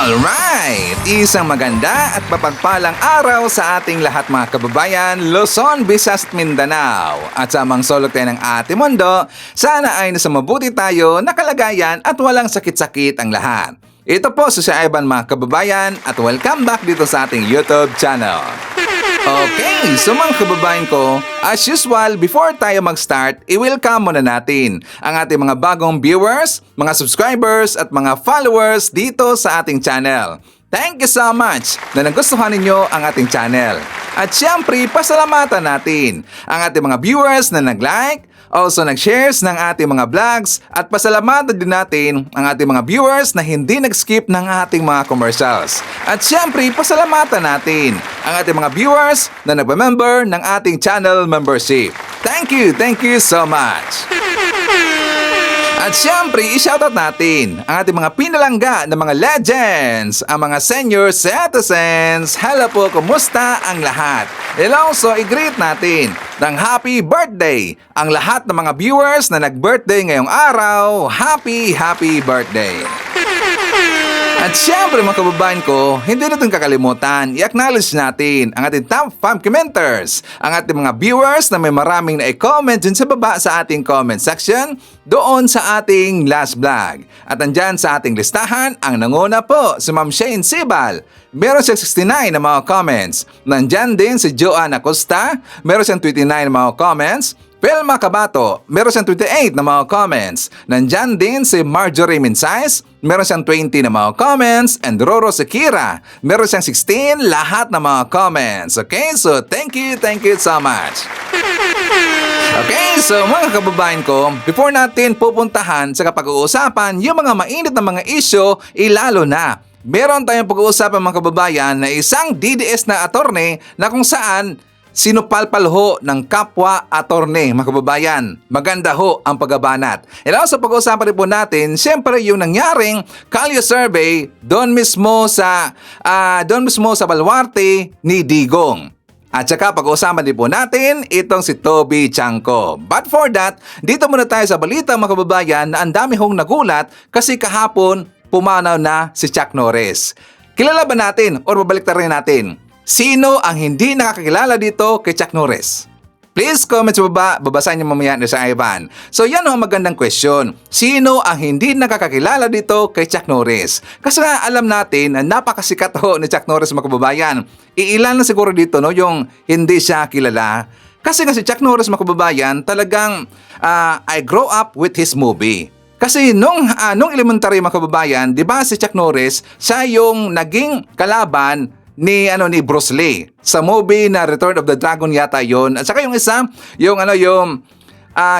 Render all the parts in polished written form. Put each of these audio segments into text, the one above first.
Alright! Isang maganda at mapagpalang araw sa ating lahat mga kababayan, Luzon, Visayas at Mindanao. At sa amang sulok tayo ng ating mundo, sana ay nasa mabuti tayo, nakalagayan at walang sakit-sakit ang lahat. Ito po si Ivan mga kababayan at welcome back dito sa ating YouTube channel. Okay, so mga kababayan ko, as usual, before tayo mag-start, i-welcome muna natin ang ating mga bagong viewers, mga subscribers at mga followers dito sa ating channel. Thank you so much na nagustuhan ninyo ang ating channel. At syempre, pasalamatan natin ang ating mga viewers na nag-like, also nag-shares ng ating mga vlogs at pasalamatan din natin ang ating mga viewers na hindi nag-skip ng ating mga commercials. At syempre, pasalamatan natin ang ating mga viewers na nag-member ng ating channel membership. Thank you so much! At syempre, i-shoutout natin ang ating mga pinalangga na mga legends, ang mga senior citizens. Hello po, kumusta ang lahat? And also, i-greet natin ng happy birthday ang lahat ng mga viewers na nag-birthday ngayong araw. Happy birthday! At syempre mga kababayan ko, hindi natin kakalimutan, i-acknowledge natin ang ating top 5 commenters, ang ating mga viewers na may maraming na-comment dun sa baba sa ating comment section doon sa ating last vlog. At andyan sa ating listahan, ang nanguna po si Ma'am Shane Sibal. Meron siyang 69 na mga comments. Nandyan din si Joanne Acosta, meron siyang 29 na mga comments. Pelma Cabato, meron siyang 28 na mga comments. Nandyan din si Marjorie Minsais, meron siyang 20 na mga comments. And Roro Sekira, meron siyang 16 lahat na mga comments. Okay, so thank you so much. Okay, so mga kababayan ko, before natin pupuntahan sa kapag-uusapan yung mga mainit na mga issue, ilalo na meron tayong pag-uusapan mga kababayan na isang DDS na attorney na kung saan sinupalpal ho ng kapwa attorney, mga kababayan. Maganda ho ang paggabanat. And also pag-uusapan rin po natin, siyempre yung nangyaring Kalye survey doon mismo sa baluarte ni Digong. At saka pag-uusapan din po natin itong si Toby Chanco. But for that, dito muna tayo sa balita mga kababayan na ang dami hong nagulat kasi kahapon pumanaw na si Chuck Norris. Kilala ba natin o babaliktarin natin? Sino ang hindi nakakilala dito kay Chuck Norris? Please comment sa baba, babasahin niyo mamaya ni sa Ivan. So yan ang magandang question. Sino ang hindi nakakakilala dito kay Chuck Norris? Kasi nga alam natin na napakasikat ho ni Chuck Norris mga kababayan. Iilan na siguro dito no, yung hindi siya kilala. Kasi si Chuck Norris mga kababayan talagang I grow up with his movie. Kasi nung elementary mga kababayan, di ba si Chuck Norris, siya yung naging kalaban ni Bruce Lee sa movie na Return of the Dragon yata yon. At saka yung isa, yung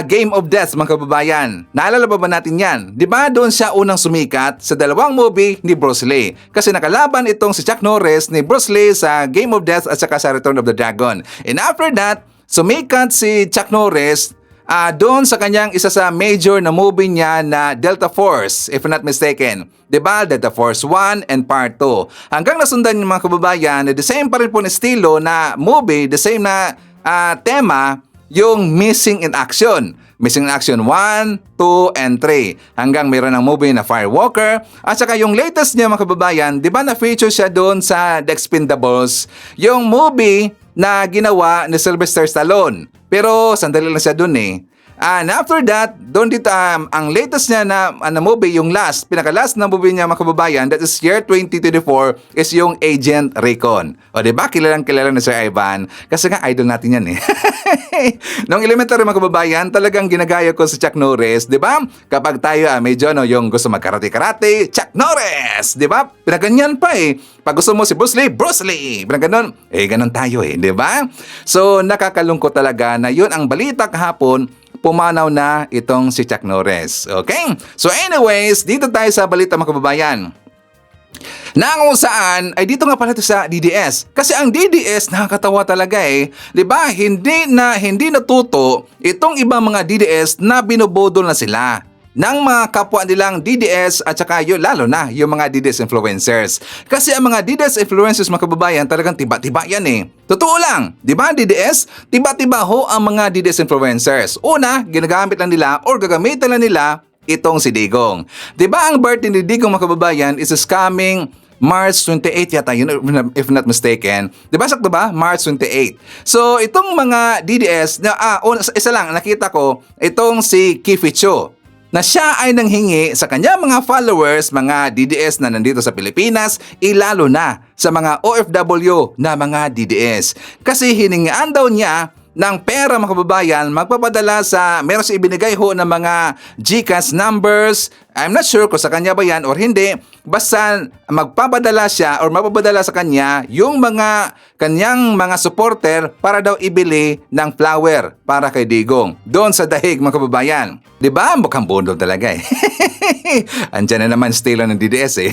Game of Death mga kababayan. Naalala ba natin yan? 'Di ba doon siya unang sumikat sa dalawang movie ni Bruce Lee? Kasi nakalaban itong si Chuck Norris ni Bruce Lee sa Game of Death at saka sa Return of the Dragon. And after that, sumikat si Chuck Norris doon sa kanyang isa sa major na movie niya na Delta Force, if I'm not mistaken. Diba? Delta Force 1 and Part 2. Hanggang nasundan yung mga kababayan na the same pa rin po na estilo na movie, the same na tema, yung Missing in Action. Missing in Action 1, 2, and 3. Hanggang mayroon ng movie na Firewalker. At saka yung latest niya mga kababayan, di ba na-feature siya doon sa The Expendables, yung movie na ginawa ni Sylvester Stallone. Pero sandali lang siya doon eh. And after that, doon dito ang latest niya na movie, yung pinaka-last na movie niya mga kababayan, that is year 2024, is yung Agent Recon. O diba, kilalang na Sir Ivan. Kasi nga, idol natin yan eh. Nung elementary mga kababayan, talagang ginagaya ko si Chuck Norris, diba? Kapag tayo medyo yung gusto magkarate-karate, Chuck Norris, diba? Pinaganyan pa eh. Pag gusto mo si Bruce Lee, pinaganon. Ganon tayo eh, diba? So, nakakalungkot talaga na yun ang balita kahapon, pumanaw na itong si Chuck Norris. Okay? So anyways, dito tayo sa balita mga kababayan. Na kung saan ay dito nga pala ito sa DDS. Kasi ang DDS nakakatawa talaga eh. 'Di ba? Hindi natuto itong ibang mga DDS na binobodol na sila ng mga kapwa nilang DDS at saka lalo na yung mga DDS influencers. Kasi ang mga DDS influencers mga kababayan talagang tiba-tiba yan eh. Totoo lang, di ba DDS? Tiba-tiba ho ang mga DDS influencers. Una, ginagamit lang nila or gagamitan lang nila itong si Digong. Di ba ang birthday ni Digong mga kababayan is coming March 28 yata yun, if not mistaken. Di ba, sakto ba? March 28. So, itong mga DDS, isa lang, nakita ko, itong si Kificho, na siya ay nanghingi sa kanya mga followers, mga DDS na nandito sa Pilipinas, ilalo na sa mga OFW na mga DDS. Kasi hiningaan daw niya ng pera, mga kababayan, magpapadala sa, meron siya ibinigay ho ng mga GCash numbers. I'm not sure kung sa kanya ba yan or hindi. Basta magpapadala siya or mapapadala sa kanya yung mga kanyang mga supporter para daw ibili ng flower para kay Digong. Doon sa dahig, mga kababayan. Diba? Mukhang bundol talaga eh. Andiyan na naman estilo ng DDS eh.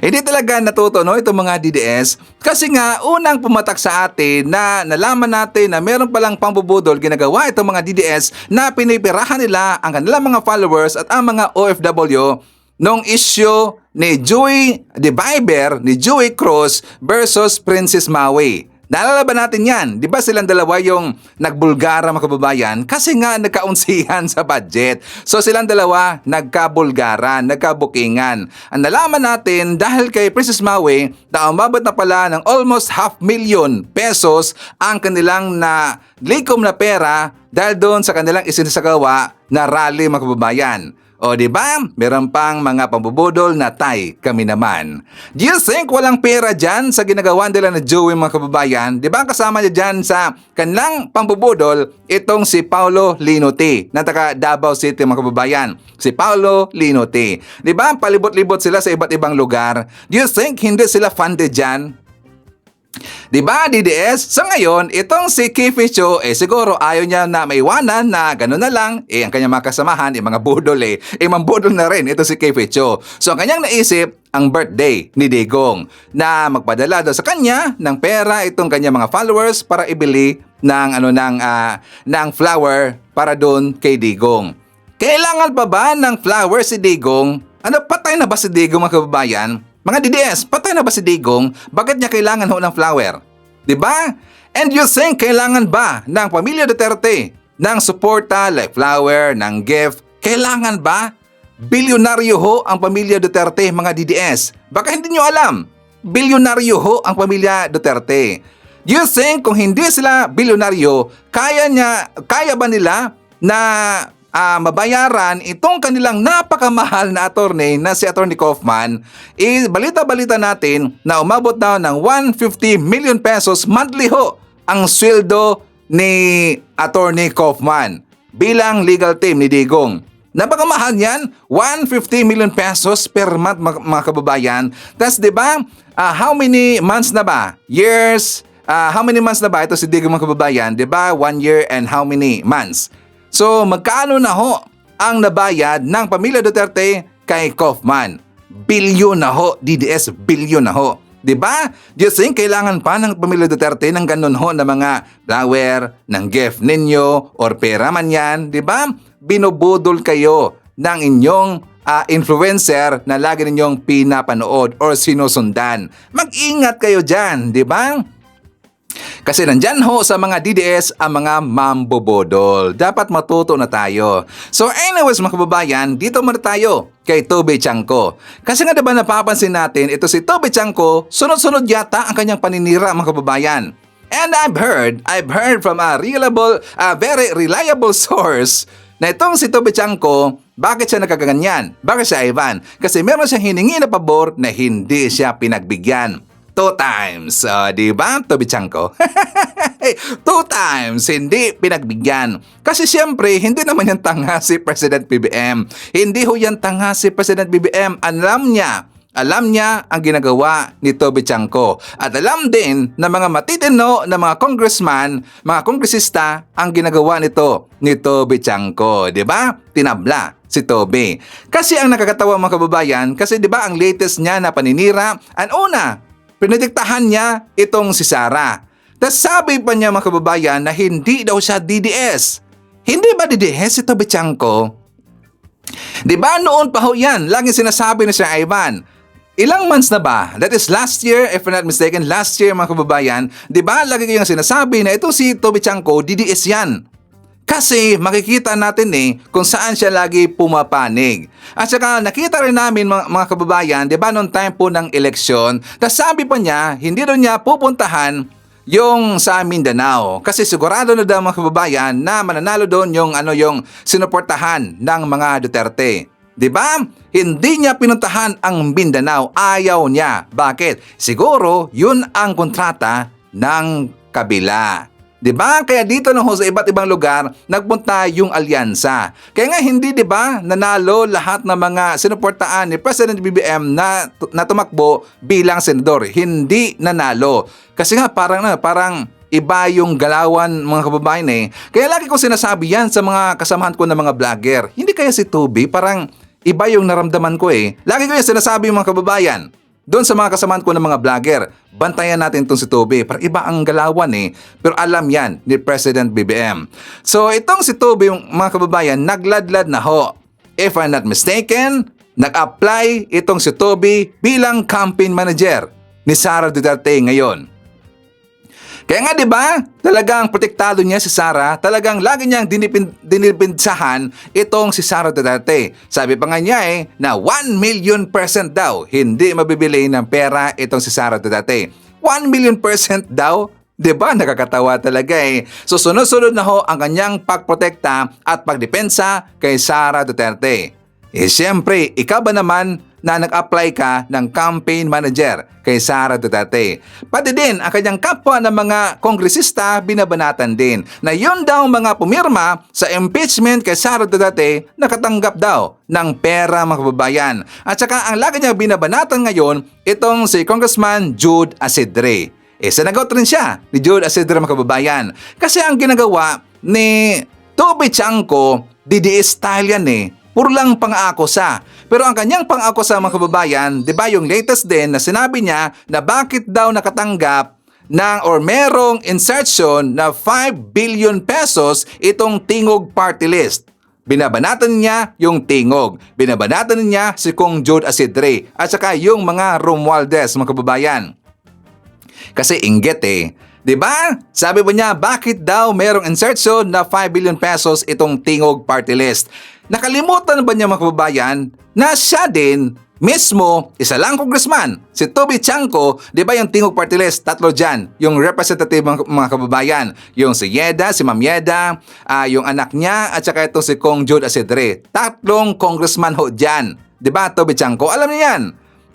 Hindi talaga natuto, no, itong mga DDS. Kasi nga, unang pumatak sa atin na nalaman natin na meron palang pambubudol ginagawa itong mga DDS na pinipirahan nila ang kanilang mga followers at ang mga OFW nung issue ni Joey the Viber, ni Joey Cruz versus Princess Maui. Naalala ba natin yan? Di ba silang dalawa yung nagbulgara, mga kababayan? Kasi nga nagkaunsihan sa budget. So silang dalawa nagkabulgaran, nagkabukingan. Ang nalaman natin dahil kay Princess Maui na umabot na pala ng almost 500,000 pesos ang kanilang na likom na pera dahil doon sa kanilang isinasagawa na rally, mga kababayan. O di ba? Meron pang mga pambubudol na tay kami naman. Do you think walang pera dyan sa ginagawa nila na Joey, mga kababayan? Di ba kasama niya dyan sa kanilang pambubudol itong si Paulo Linote na taga Davao City, mga kababayan. Si Paulo Linote. Di ba? Palibot-libot sila sa iba't ibang lugar. Do you think hindi sila funded dyan? Diba, DDS? Sa ngayon, itong si Kificho, siguro ayaw niya na maiwanan na gano'n na lang, ang kanyang mga kasamahan, mga budol mambudol na rin ito si Kificho. So, ang kanyang naisip, ang birthday ni Digong, na magpadala daw sa kanya ng pera itong kanyang mga followers para ibili ng flower para doon kay Digong. Kailangan pa ba ng flower si Digong? Patay na ba si Digong, mga kababayan? Mga DDS, patay na ba si Digong? Bakit niya kailangan ho ng flower? Diba? And you think kailangan ba ng pamilya Duterte ng suporta like flower, ng gift? Kailangan ba? Bilyonaryo ho ang pamilya Duterte, mga DDS. Baka hindi nyo alam. Bilyonaryo ho ang pamilya Duterte. You think kung hindi sila bilyonaryo, kaya ba nila na mabayaran itong kanilang napakamahal na attorney na si Attorney Kaufman? Balita-balita natin na umabot daw ng 150 million pesos monthly ho ang sweldo ni Attorney Kaufman bilang legal team ni Digong. Napakamahal yan, 150 million pesos per month, mga kababayan. Tapos diba, how many months na ba? Years, how many months na ba ito si Digong, mga kababayan? Diba, 1 year and how many months? So, magkano na ho ang nabayad ng pamilya Duterte kay Kaufman? Bilyon na ho, DDS, bilyon na ho. Diba? Do you think kailangan pa ng pamilya Duterte ng ganun ho na mga flower, ng gift ninyo, or pera man yan? Diba? Binubudol kayo ng inyong influencer na lagi ninyong pinapanood or sinusundan. Mag-ingat kayo dyan, diba? Kasi nandyan ho sa mga DDS ang mga mambobodol. Dapat matuto na tayo. So anyways, mga kababayan, dito muna tayo kay Toby Chanco. Kasi nga diba napapansin natin, ito si Toby Chanco, sunod-sunod yata ang kanyang paninira, mga kababayan. And I've heard from a very reliable source na itong si Toby Chanco, bakit siya nagkaganyan? Bakit siya, Ivan? Kasi meron siyang hiningi na pabor na hindi siya pinagbigyan. 2 times. Diba, Toby Chanco? 2 times hindi pinagbigyan. Kasi siyempre, hindi naman yan tanga si President BBM. Hindi ho yan tanga si President BBM. Alam niya ang ginagawa ni Toby Chanco. At alam din na mga matitino na mga congressman, mga kongresista ang ginagawa nito ni Toby Chanco. Diba? Tinabla si Toby. Kasi ang nakakatawa, mga kababayan, kasi diba ang latest niya na paninira, pinidiktahan niya itong si Sara. Tapos sabi pa niya, mga kababayan, na hindi daw siya DDS. Hindi ba DDS si Toby Chanco? Diba noon pa ho yan, laging sinasabi na siya, Ivan. Ilang months na ba? That is last year, if I'm not mistaken, last year, mga kababayan. Diba lagi kayong sinasabi na ito si Toby Chanco, DDS yan. Kasi makikita natin kung saan siya lagi pumapanig. At saka nakita rin namin mga kababayan, di ba noong time po ng eleksyon, tas sabi pa niya, hindi rin niya pupuntahan yung sa Mindanao. Kasi sigurado na daw mga kababayan na mananalo doon yung sinuportahan ng mga Duterte. Di ba? Hindi niya pinuntahan ang Mindanao. Ayaw niya. Bakit? Siguro yun ang kontrata ng kabila. Diba? Kaya dito sa iba't ibang lugar, nagpunta yung alyansa. Kaya nga hindi, diba, nanalo lahat ng mga sinuportaan ni President BBM na tumakbo bilang senador. Hindi nanalo. Kasi nga parang iba yung galawan mga kababayan Kaya lagi ko sinasabi yan sa mga kasamahan ko ng mga vlogger. Hindi kaya si Toby, parang iba yung naramdaman ko Lagi ko yung sinasabi mga kababayan. Doon sa mga kasamahan ko ng mga vlogger, bantayan natin itong si Toby. Parang iba ang galawan pero alam yan ni President BBM. So itong si Toby, mga kababayan, nagladlad na ho. If I'm not mistaken, nag-apply itong si Toby bilang campaign manager ni Sara Duterte ngayon. Kaya nga 'di ba? Talagang protektado niya si Sara, talagang lagi niyang dinipinsahan itong si Sara Duterte. Sabi pa nga niya na 1,000,000% daw hindi mabibili ng pera itong si Sara Duterte. 1,000,000% daw? 'Di ba? Nakakatawa talaga So sunod-sunod na ho ang kanyang pagprotekta at pagdepensa kay Sara Duterte. Siyempre, ikaw ba naman na nag-apply ka ng campaign manager kay Sara Duterte? Pati din ang kanyang kapwa ng mga kongresista binabanatan din na yun daw mga pumirma sa impeachment kay Sara Duterte nakatanggap daw ng pera mga kababayan. At saka ang lagi niya binabanatan ngayon itong si Congressman Jude Asidre. Sanagot rin siya ni Jude Asidre mga kababayan. Kasi ang ginagawa ni Toby Chanco, DDS style yan puro lang pang-ako sa. Pero ang kanyang pang-ako sa mga kababayan, di ba yung latest din na sinabi niya na bakit daw nakatanggap ng or merong insertion na 5 billion pesos itong Tingog Party List. Binabanatan niya yung Tingog. Binabanatan niya si Kong Jude Asidre at saka yung mga Romualdez mga kababayan. Kasi inggit Di ba? Sabi ba niya, bakit daw merong insertion na 5 billion pesos itong Tingog Party List? Nakalimutan ba niya mga kababayan na siya din mismo, isa lang congressman, si Toby Chanco, di ba yung Tingog Party List, tatlo dyan, yung representative mga kababayan, yung si Yeda, si Ma'am Yeda, yung anak niya, at saka itong si Kong Jude Asidre. Tatlong congressman ho dyan. Di ba, Toby Chanco? Alam niya yan.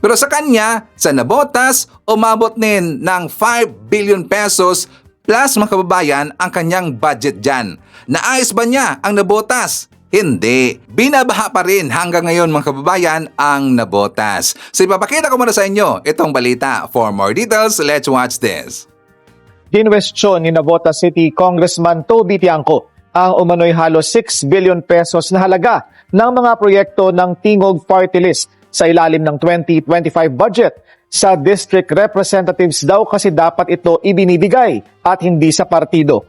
Pero sa kanya, sa nabotas, umabot din ng 5 billion pesos plus mga kababayan ang kanyang budget dyan. Naayos ba niya ang nabotas? Hindi. Binabaha pa rin hanggang ngayon mga kababayan ang nabotas. So ipapakita ko muna sa inyo itong balita. For more details, let's watch this. Kinwestiyon ni Navotas City Congressman Toby Tiangco ang umano'y halos 6 billion pesos na halaga ng mga proyekto ng Tingog Party List sa ilalim ng 2025 budget. Sa district representatives daw kasi dapat ito ibinibigay at hindi sa partido.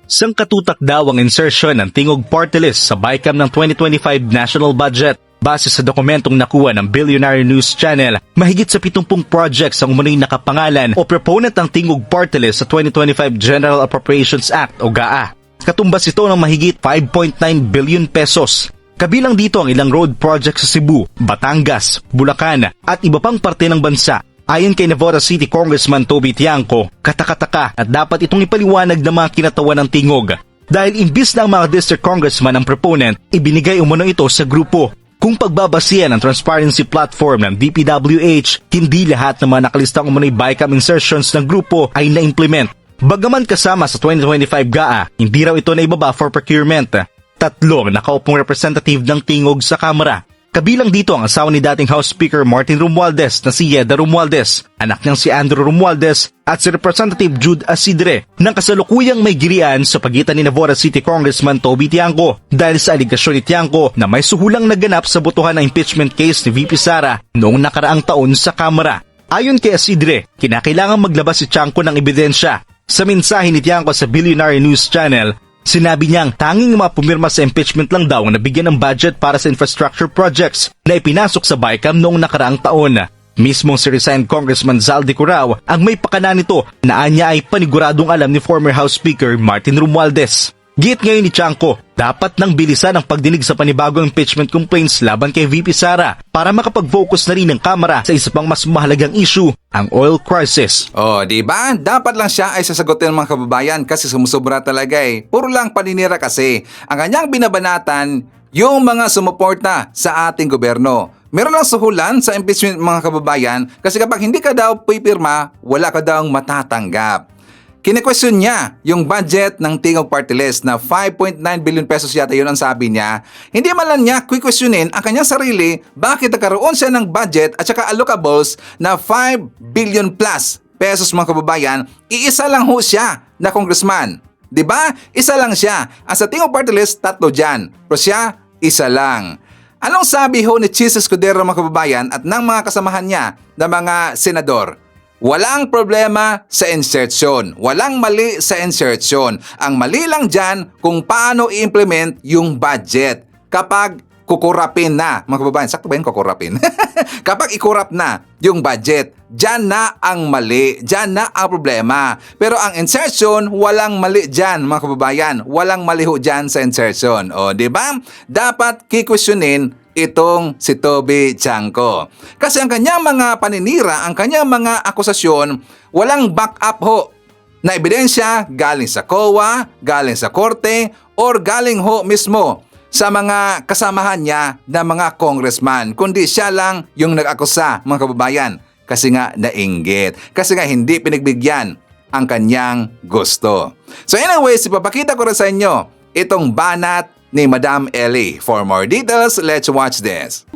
Sangkatutak daw ang insertion ng Tingog Party List sa BICAM ng 2025 national budget. Base sa dokumentong nakuha ng Billionaire News Channel, mahigit sa 70 projects ang umunoy nakapangalan o proponent ng Tingog Party List sa 2025 General Appropriations Act o GAA. Katumbas ito ng mahigit 5.9 billion pesos. Kabilang dito ang ilang road projects sa Cebu, Batangas, Bulacan at iba pang parte ng bansa. Ayon kay Navotas City Congressman Toby Tiangco, katakataka at dapat itong ipaliwanag ng mga kinatawan ng Tingog. Dahil imbis na ang mga district congressman ang proponent, ibinigay umano ito sa grupo. Kung pagbabasihan ang transparency platform ng DPWH, hindi lahat ng mga nakalistang umano'y BICAM insertions ng grupo ay na-implement. Bagaman kasama sa 2025 GAA, hindi raw ito na ibaba for procurement. Tatlong nakaupong representative ng Tingog sa Kamara. Kabilang dito ang asawa ni dating House Speaker Martin Romualdez na si Yeda Romualdez, anak niyang si Andrew Romualdez at si Representative Jude Asidre ng kasalukuyang may girian sa pagitan ni Navotas City Congressman Toby Tiangco dahil sa aligasyon ni Tiangco na may suhulang naganap sa botohan ng impeachment case ni VP Sara noong nakaraang taon sa Kamara. Ayon kay Asidre, kinakailangan maglabas si Tiangco ng ebidensya. Sa mensahe ni Tiangco sa Billionaire News Channel, sinabi niyang tanging mga pumirma sa impeachment lang daw ang nabigyan ng budget para sa infrastructure projects na ipinasok sa BICAM noong nakaraang taon. Mismong si resigned Congressman Zaldi Curao ang may pakana nito na anya ay paniguradong alam ni former House Speaker Martin Romualdez. Giit ngayon ni Tiangco, dapat nang bilisan ang pagdinig sa panibagong impeachment complaints laban kay VP Sara para makapag-focus na rin ng Kamara sa isa pang mas mahalagang issue, ang oil crisis. Oh, di ba? Dapat lang siya ay sasagutin ng mga kababayan kasi sumusobra talaga eh. Puro lang paninira kasi. Ang kanyang binabanatan, yung mga sumuporta sa ating gobyerno. Meron lang suhulan sa impeachment mga kababayan kasi kapag hindi ka daw pipirma, wala ka daw matatanggap. Kine-question niya yung budget ng Tingog Party List na 5.9 billion pesos yata yun ang sabi niya. Hindi man lang niya questionin ang kanyang sarili bakit nagkaroon siya ng budget at saka allocables na 5 billion plus pesos mga kababayan. Iisa lang ho siya na congressman. Diba? Isa lang siya. Ang sa Tingog Party List, 3 dyan. Pero siya, isa lang. Anong sabi ho ni Chis Escudero mga kababayan at ng mga kasamahan niya na mga senador? Walang problema sa insertion. Walang mali sa insertion. Ang mali lang dyan kung paano i-implement yung budget. Kapag kukurapin na, mga kababayan, sakto ba yun kukurapin? Kapag ikurap na yung budget, dyan na ang mali. Dyan na ang problema. Pero ang insertion, walang mali dyan, mga kababayan. Walang mali ho dyan sa insertion. O, di ba? Dapat kikwestiyonin itong si Toby Tiangco. Kasi ang kanyang mga paninira, ang kanyang mga akusasyon, walang backup ho na ebidensya galing sa COA, galing sa korte, or galing ho mismo sa mga kasamahan niya na mga congressman. Kundi siya lang yung nag-akusa, mga kababayan. Kasi nga nainggit. Kasi nga hindi pinagbigyan ang kanyang gusto. So anyways, ipapakita ko rin sa inyo itong banat ni Madam Ellie. For more details, let's watch this.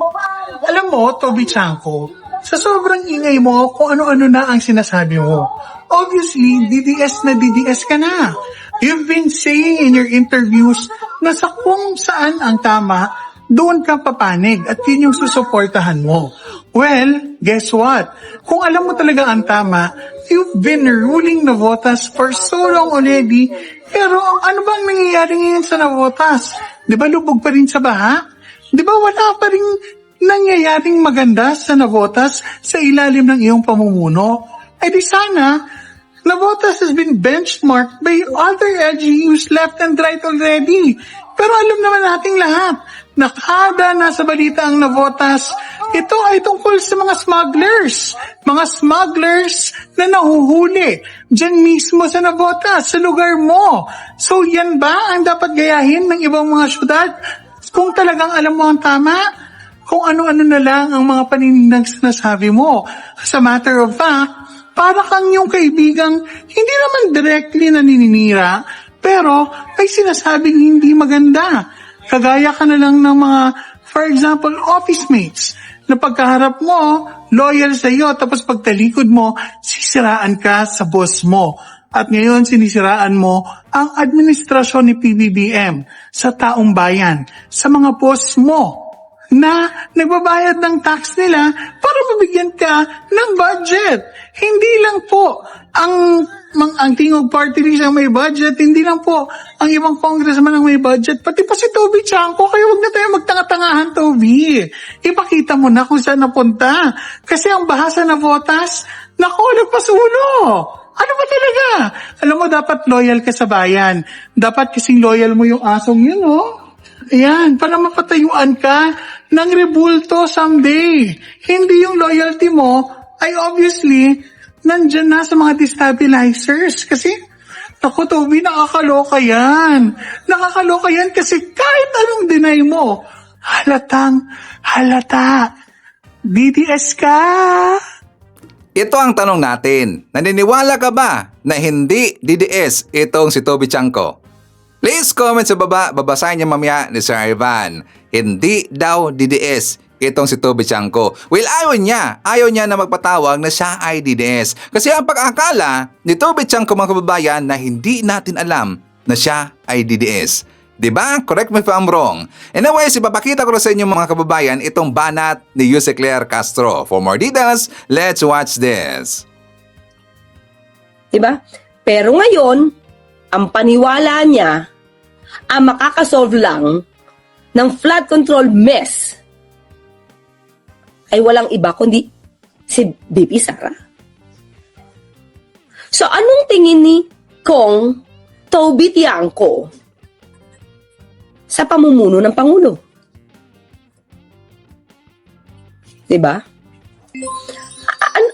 Alam mo, Toby Tiangco, sa sobrang ingay mo kung ano-ano na ang sinasabi mo. Obviously, DDS na DDS ka na. You've been saying in your interviews na sa kung saan ang tama, doon ka papanig at yun yung susuportahan mo. Well, guess what? Kung alam mo talaga ang tama, you've been ruling Navotas for so long already. Pero ano bang nangyayari ngayon sa Navotas? Di ba lubog pa rin sa baha? Di ba wala pa rin nangyayaring maganda sa Navotas sa ilalim ng iyong pamumuno? Ay di sana, Navotas has been benchmarked by other LGUs left and right already. Pero alam naman nating lahat, na kada nasa balita ang Navotas, ito ay tungkol sa mga smugglers. Mga smugglers na nahuhuli dyan mismo sa Navotas, sa lugar mo. So yan ba ang dapat gayahin ng ibang mga syudad? Kung talagang alam mo ang tama, kung ano-ano na lang ang mga panininang sinasabi mo. As a matter of fact, para kang yung kaibigang hindi naman directly naninira, pero ay sinasabing hindi maganda. Kagaya ka na lang ng mga, for example, office mates, na pagkaharap mo, loyal sa iyo, tapos pagtalikod mo, sisiraan ka sa boss mo. At ngayon, sinisiraan mo ang administrasyon ni PBBM sa taong bayan, sa mga boss mo, na nagbabayad ng tax nila para mabigyan ka ng budget. Hindi lang po ang Tingog Party List ang may budget, hindi lang po ang ibang congressman ang may budget, pati pa si Toby Tiangco, kaya huwag na tayo magtanga-tangahan, Toby. Ipakita mo na kung saan napunta. Kasi ang bahasa na Navotas, naku, nagpasulo. Ano ba talaga? Alam mo, dapat loyal ka sa bayan. Dapat kasing loyal mo yung asong yun, oh. Ayan, para mapatayuan ka ng rebulto someday. Hindi yung loyalty mo ay obviously nandyan na sa mga destabilizers. Kasi, ako Toby, nakakaloka yan. Nakakaloka yan kasi kahit anong deny mo, halata. DDS ka. Ito ang tanong natin. Naniniwala ka ba na hindi DDS itong si Toby Tiangco? Please comment sa baba, babasahin niya mamaya ni Sir Ivan. Hindi daw DDS itong si Toby Tiangco. Well, ayaw niya na magpatawag na siya ay DDS. Kasi ang pag-akala ni Toby Tiangco mga kababayan na hindi natin alam na siya ay DDS. Diba? Correct me if I'm wrong. Anyways, ipapakita ko sa inyo mga kababayan itong banat ni Yuse Claire Castro. For more details, let's watch this. Diba? Pero ngayon, ang paniwala niya, ang makakasolve lang ng flood control mess ay walang iba kundi si VP Sara. So, anong tingin ni Kong Toby Tiangco sa pamumuno ng Pangulo. Diba?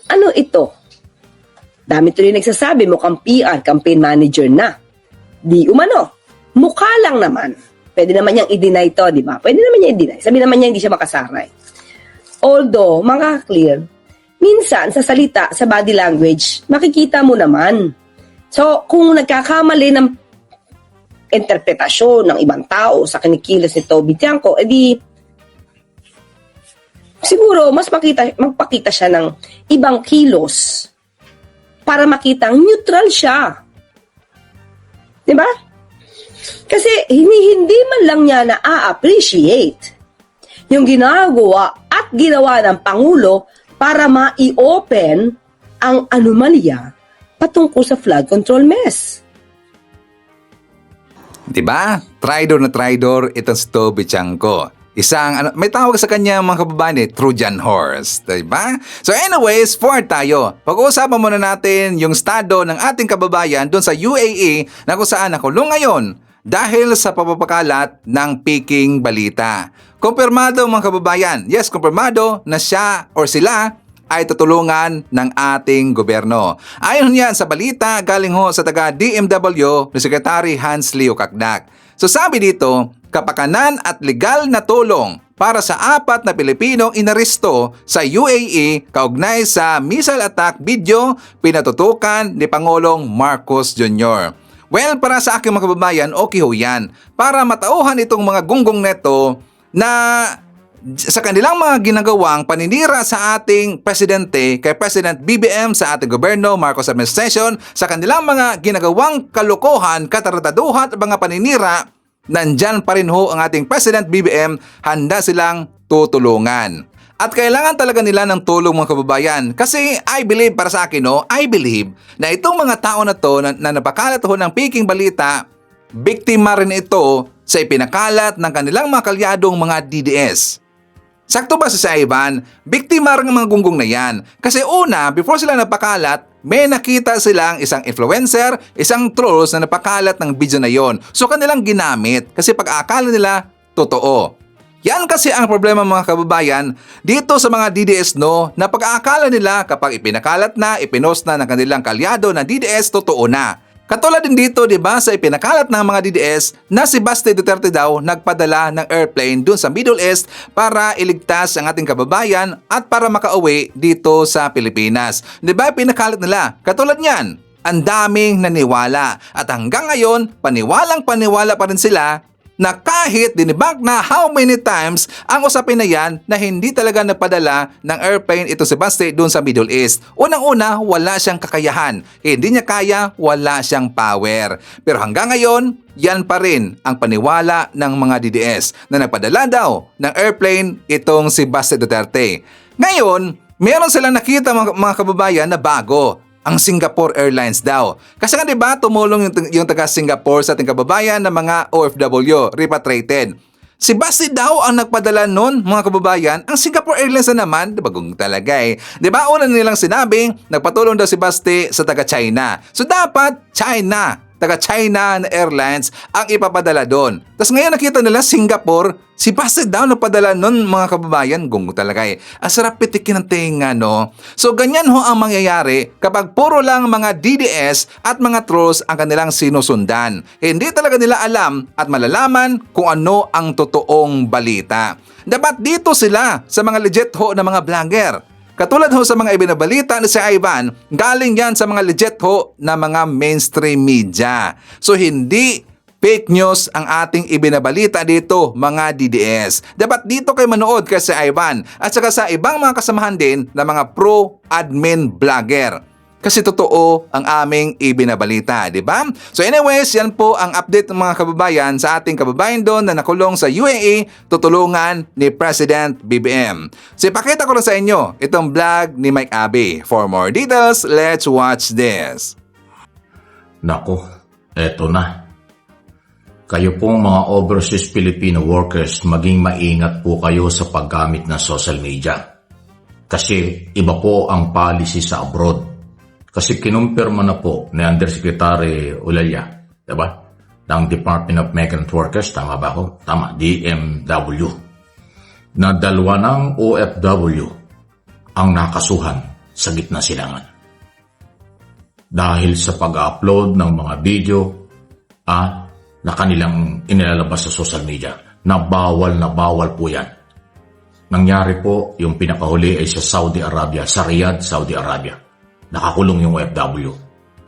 Ano ito? Dami tuloy nagsasabi, mukhang PR, campaign manager na. Di umano. Mukha lang naman. Pwede naman niyang i-deny to, di ba? Pwede naman niya i-deny. Sabi naman niya hindi siya makasaray. Although, mga clear, minsan sa salita, sa body language, makikita mo naman. So, kung nagkakamali ng interpretasyon ng ibang tao sa kinikilos ni Toby Tiangco, edi siguro mas magpakita siya ng ibang kilos para makitang neutral siya. Diba? Kasi hindi man lang niya na-appreciate yung ginagawa at ginawa ng Pangulo para ma-i-open ang anomalya patungkol sa flood control mess. Diba? Tridor na tridor itong si Toby Tiangco. May tawag sa kanya mga kababayan Trojan horse. Diba? So anyways, forward tayo. Pag-uusapan muna natin yung estado ng ating kababayan doon sa UAE na kung saan nakulong ngayon dahil sa papapakalat ng peking balita. Kumpirmado mga kababayan. Yes, kumpirmado na siya or sila ay tutulungan ng ating gobyerno. Ayon yan sa balita galing ho sa taga DMW ni Secretary Hans Leo Cagnac. So sabi dito, kapakanan at legal na tulong para sa 4 na Pilipinong inaresto sa UAE kaugnay sa missile attack video pinatutukan ni Pangulong Marcos Jr. Well, para sa aking mga kababayan, okay ho yan. Para matauhan itong mga gunggong neto na sa kanilang mga ginagawang paninira sa ating presidente, kay President BBM, sa ating gobyerno, Marcos administration, sa kanilang mga ginagawang kalokohan, katarataduhan at mga paninira, nandyan pa rin ho ang ating President BBM, handa silang tutulungan. At kailangan talaga nila ng tulong mga kababayan. Kasi I believe, para sa akin, I believe na itong mga tao na to na napakalat ho ng peking balita, biktima rin ito sa ipinakalat ng kanilang mga kalyadong mga DDS. Sakto ba si Ivan? Biktima rin ng mga gunggong na yan. Kasi una, before sila napakalat, may nakita silang isang influencer, isang trolls na napakalat ng video na yon. So kanilang ginamit kasi pag-aakala nila, totoo. Yan kasi ang problema mga kababayan dito sa mga DDS na pag-aakala nila kapag ipinakalat na, ipinost na ng kanilang kalyado na DDS, totoo na. Katulad din dito, 'di ba, sa ipinakalat ng mga DDS na si Baste Duterte daw nagpadala ng airplane dun sa Middle East para iligtas ang ating kababayan at para makauwi dito sa Pilipinas. 'Di ba, pinakalat nila? Katulad niyan, ang daming naniwala at hanggang ngayon paniwalang-paniwala pa rin sila na kahit dinibunk na how many times ang usapin na yan na hindi talaga nagpadala ng airplane ito si Baste doon sa Middle East. Unang-una, wala siyang kakayahan. Hindi niya kaya, wala siyang power. Pero hanggang ngayon, yan pa rin ang paniwala ng mga DDS na nagpadala daw ng airplane itong si Baste Duterte. Ngayon, meron silang nakita mga kababayan na bago. Ang Singapore Airlines daw. Kasi nga diba, tumulong yung taga Singapore sa ating kababayan na mga OFW, repatriated. Si Basti daw ang nagpadala nun, mga kababayan. Ang Singapore Airlines na naman, bagong talaga Diba, una nilang sinabing, nagpatulong daw si Basti sa taga China. So dapat, taga China na airlines ang ipapadala doon. Tapos ngayon nakita nila Singapore, si Basti daw nagpadala nun mga kababayan, gungo talaga Ang sarap pitikin ng tenga, no? So ganyan ho ang mangyayari kapag puro lang mga DDS at mga trolls ang kanilang sinusundan. Hindi talaga nila alam at malalaman kung ano ang totoong balita. Dapat dito sila sa mga legit ho na mga vlogger. Katulad ho sa mga ibinabalita ni si Ivan, galing yan sa mga legit ho na mga mainstream media. So hindi fake news ang ating ibinabalita dito, mga DDS. Dapat dito kayo manood kay si Ivan at saka sa ibang mga kasamahan din na mga pro-admin vlogger. Kasi totoo ang aming ibinabalita, di ba? So anyways, yan po ang update ng mga kababayan sa ating kababayan doon na nakulong sa UAE, tutulungan ni President BBM. So ipakita ko lang sa inyo itong vlog ni Mike Abbey. For more details, let's watch this. Nako, eto na. Kayo pong mga overseas Filipino workers, maging maingat po kayo sa paggamit ng social media. Kasi iba po ang policy sa abroad. Kasi kinumpirma na po ni Undersecretary Eulalia, diba? ng Department of Migrant Workers, tama ba ako? Tama, DMW, na 2 OFW ang nakasuhan sa gitna silangan. Dahil sa pag-upload ng mga video na kanilang inilalabas sa social media, na bawal po yan. Nangyari po, yung pinakahuli ay sa Saudi Arabia, sa Riyadh, Saudi Arabia. Nakakulong yung OFW.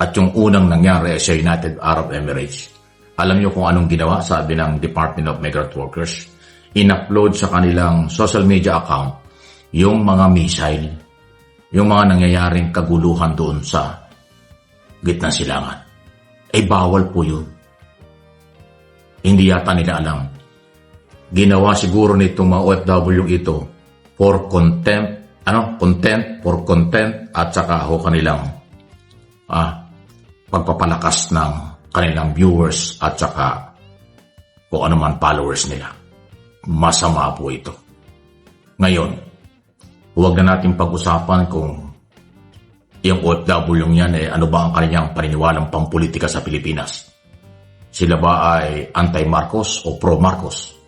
At yung unang nangyari ay sa United Arab Emirates. Alam niyo kung anong ginawa, sabi ng Department of Migrant Workers? In-upload sa kanilang social media account yung mga missile, yung mga nangyayaring kaguluhan doon sa gitna silangan. Ay bawal po yun. Hindi yata nila alam. Ginawa siguro nitong mga OFW ito for content, for content at saka kanilang pagpapalakas ng kanilang viewers at saka kung ano man followers nila. Masama po ito. Ngayon, huwag na natin pag-usapan kung yung OFW yan ano ba ang kanilang paniniwalang pampolitika sa Pilipinas. Sila ba ay anti-Marcos o pro-Marcos?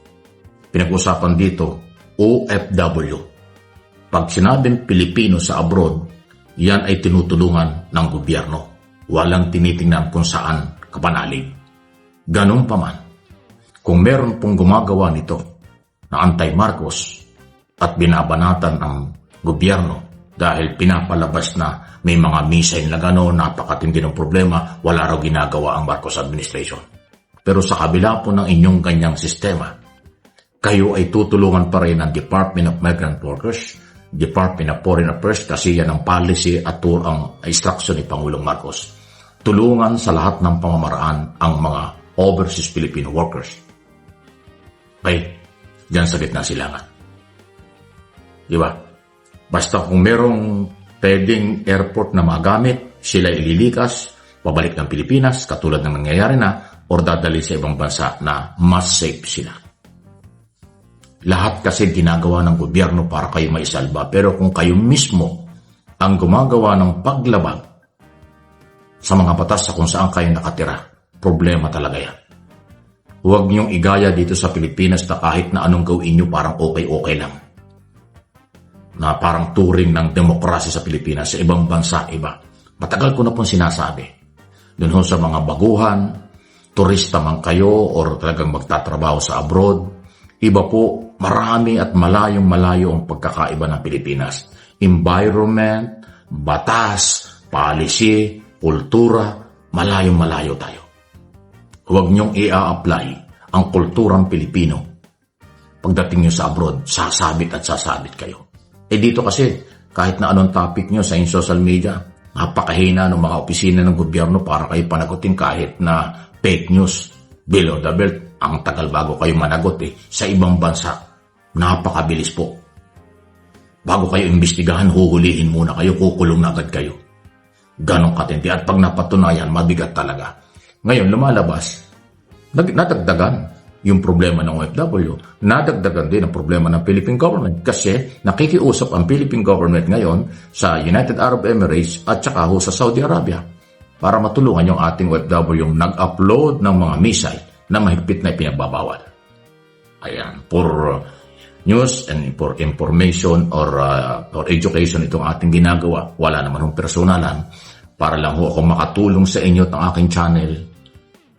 Pinag-usapan dito, OFW. Pag sinabing Pilipino sa abroad, yan ay tinutulungan ng gobyerno. Walang tinitingnan kung saan kapanalig. Ganun pa man, kung meron pong gumagawa nito na anti-Marcos at binabanatan ng gobyerno dahil pinapalabas na may mga missile na gano'n, napakatindi ng problema, wala raw ginagawa ang Marcos administration. Pero sa kabila po ng inyong ganyang sistema, kayo ay tutulungan pa rin ng Department of Migrant Workers, Department of Foreign Affairs, kasi yan ang policy at ang instruction ni Pangulong Marcos. Tulungan sa lahat ng pamamaraan ang mga overseas Filipino workers. Okay? Diyan sa gitna silangan. Diba? Basta kung merong pwedeng airport na magamit, sila ililikas, pabalik ng Pilipinas, katulad ng nangyayari na, or dadali sa ibang bansa na mas safe sila. Lahat kasi ginagawa ng gobyerno para kayo maisalba, pero kung kayo mismo ang gumagawa ng paglabag sa mga batas sa kung saan kayo nakatira, problema talaga yan. Huwag niyong igaya dito sa Pilipinas na kahit na anong gawin niyo parang okay lang. Na parang turing ng demokrasya sa Pilipinas, sa ibang bansa, iba. Matagal ko na pong sinasabi. Doon sa mga baguhan, turista man kayo or talagang magtatrabaho sa abroad, iba po, marami at malayong-malayo ang pagkakaiba ng Pilipinas. Environment, batas, policy, kultura, malayong-malayo tayo. Huwag niyong i-apply ang kulturang Pilipino. Pagdating niyo sa abroad, sasabit kayo. Dito kasi, kahit na anong topic niyo sa social media, napakahina ng mga opisina ng gobyerno para kayo panagutin kahit na fake news. Below the belt, ang tagal bago kayo managot Sa ibang bansa, napakabilis po. Bago kayo imbestigahan, huhulihin muna kayo, kukulong na agad kayo. Ganon katindi. At pag napatunayan, mabigat talaga. Ngayon, lumalabas, nadagdagan yung problema ng OFW. Nadagdagan din ang problema ng Philippine government kasi nakikiusap ang Philippine government ngayon sa United Arab Emirates at saka sa Saudi Arabia para matulungan yung ating OFW yung nag-upload ng mga missile na mahigpit na ipinagbabawal. Ayan, for news and for information or education itong ating ginagawa. Wala naman ng personalan para lang ako makatulong sa inyo at ang aking channel.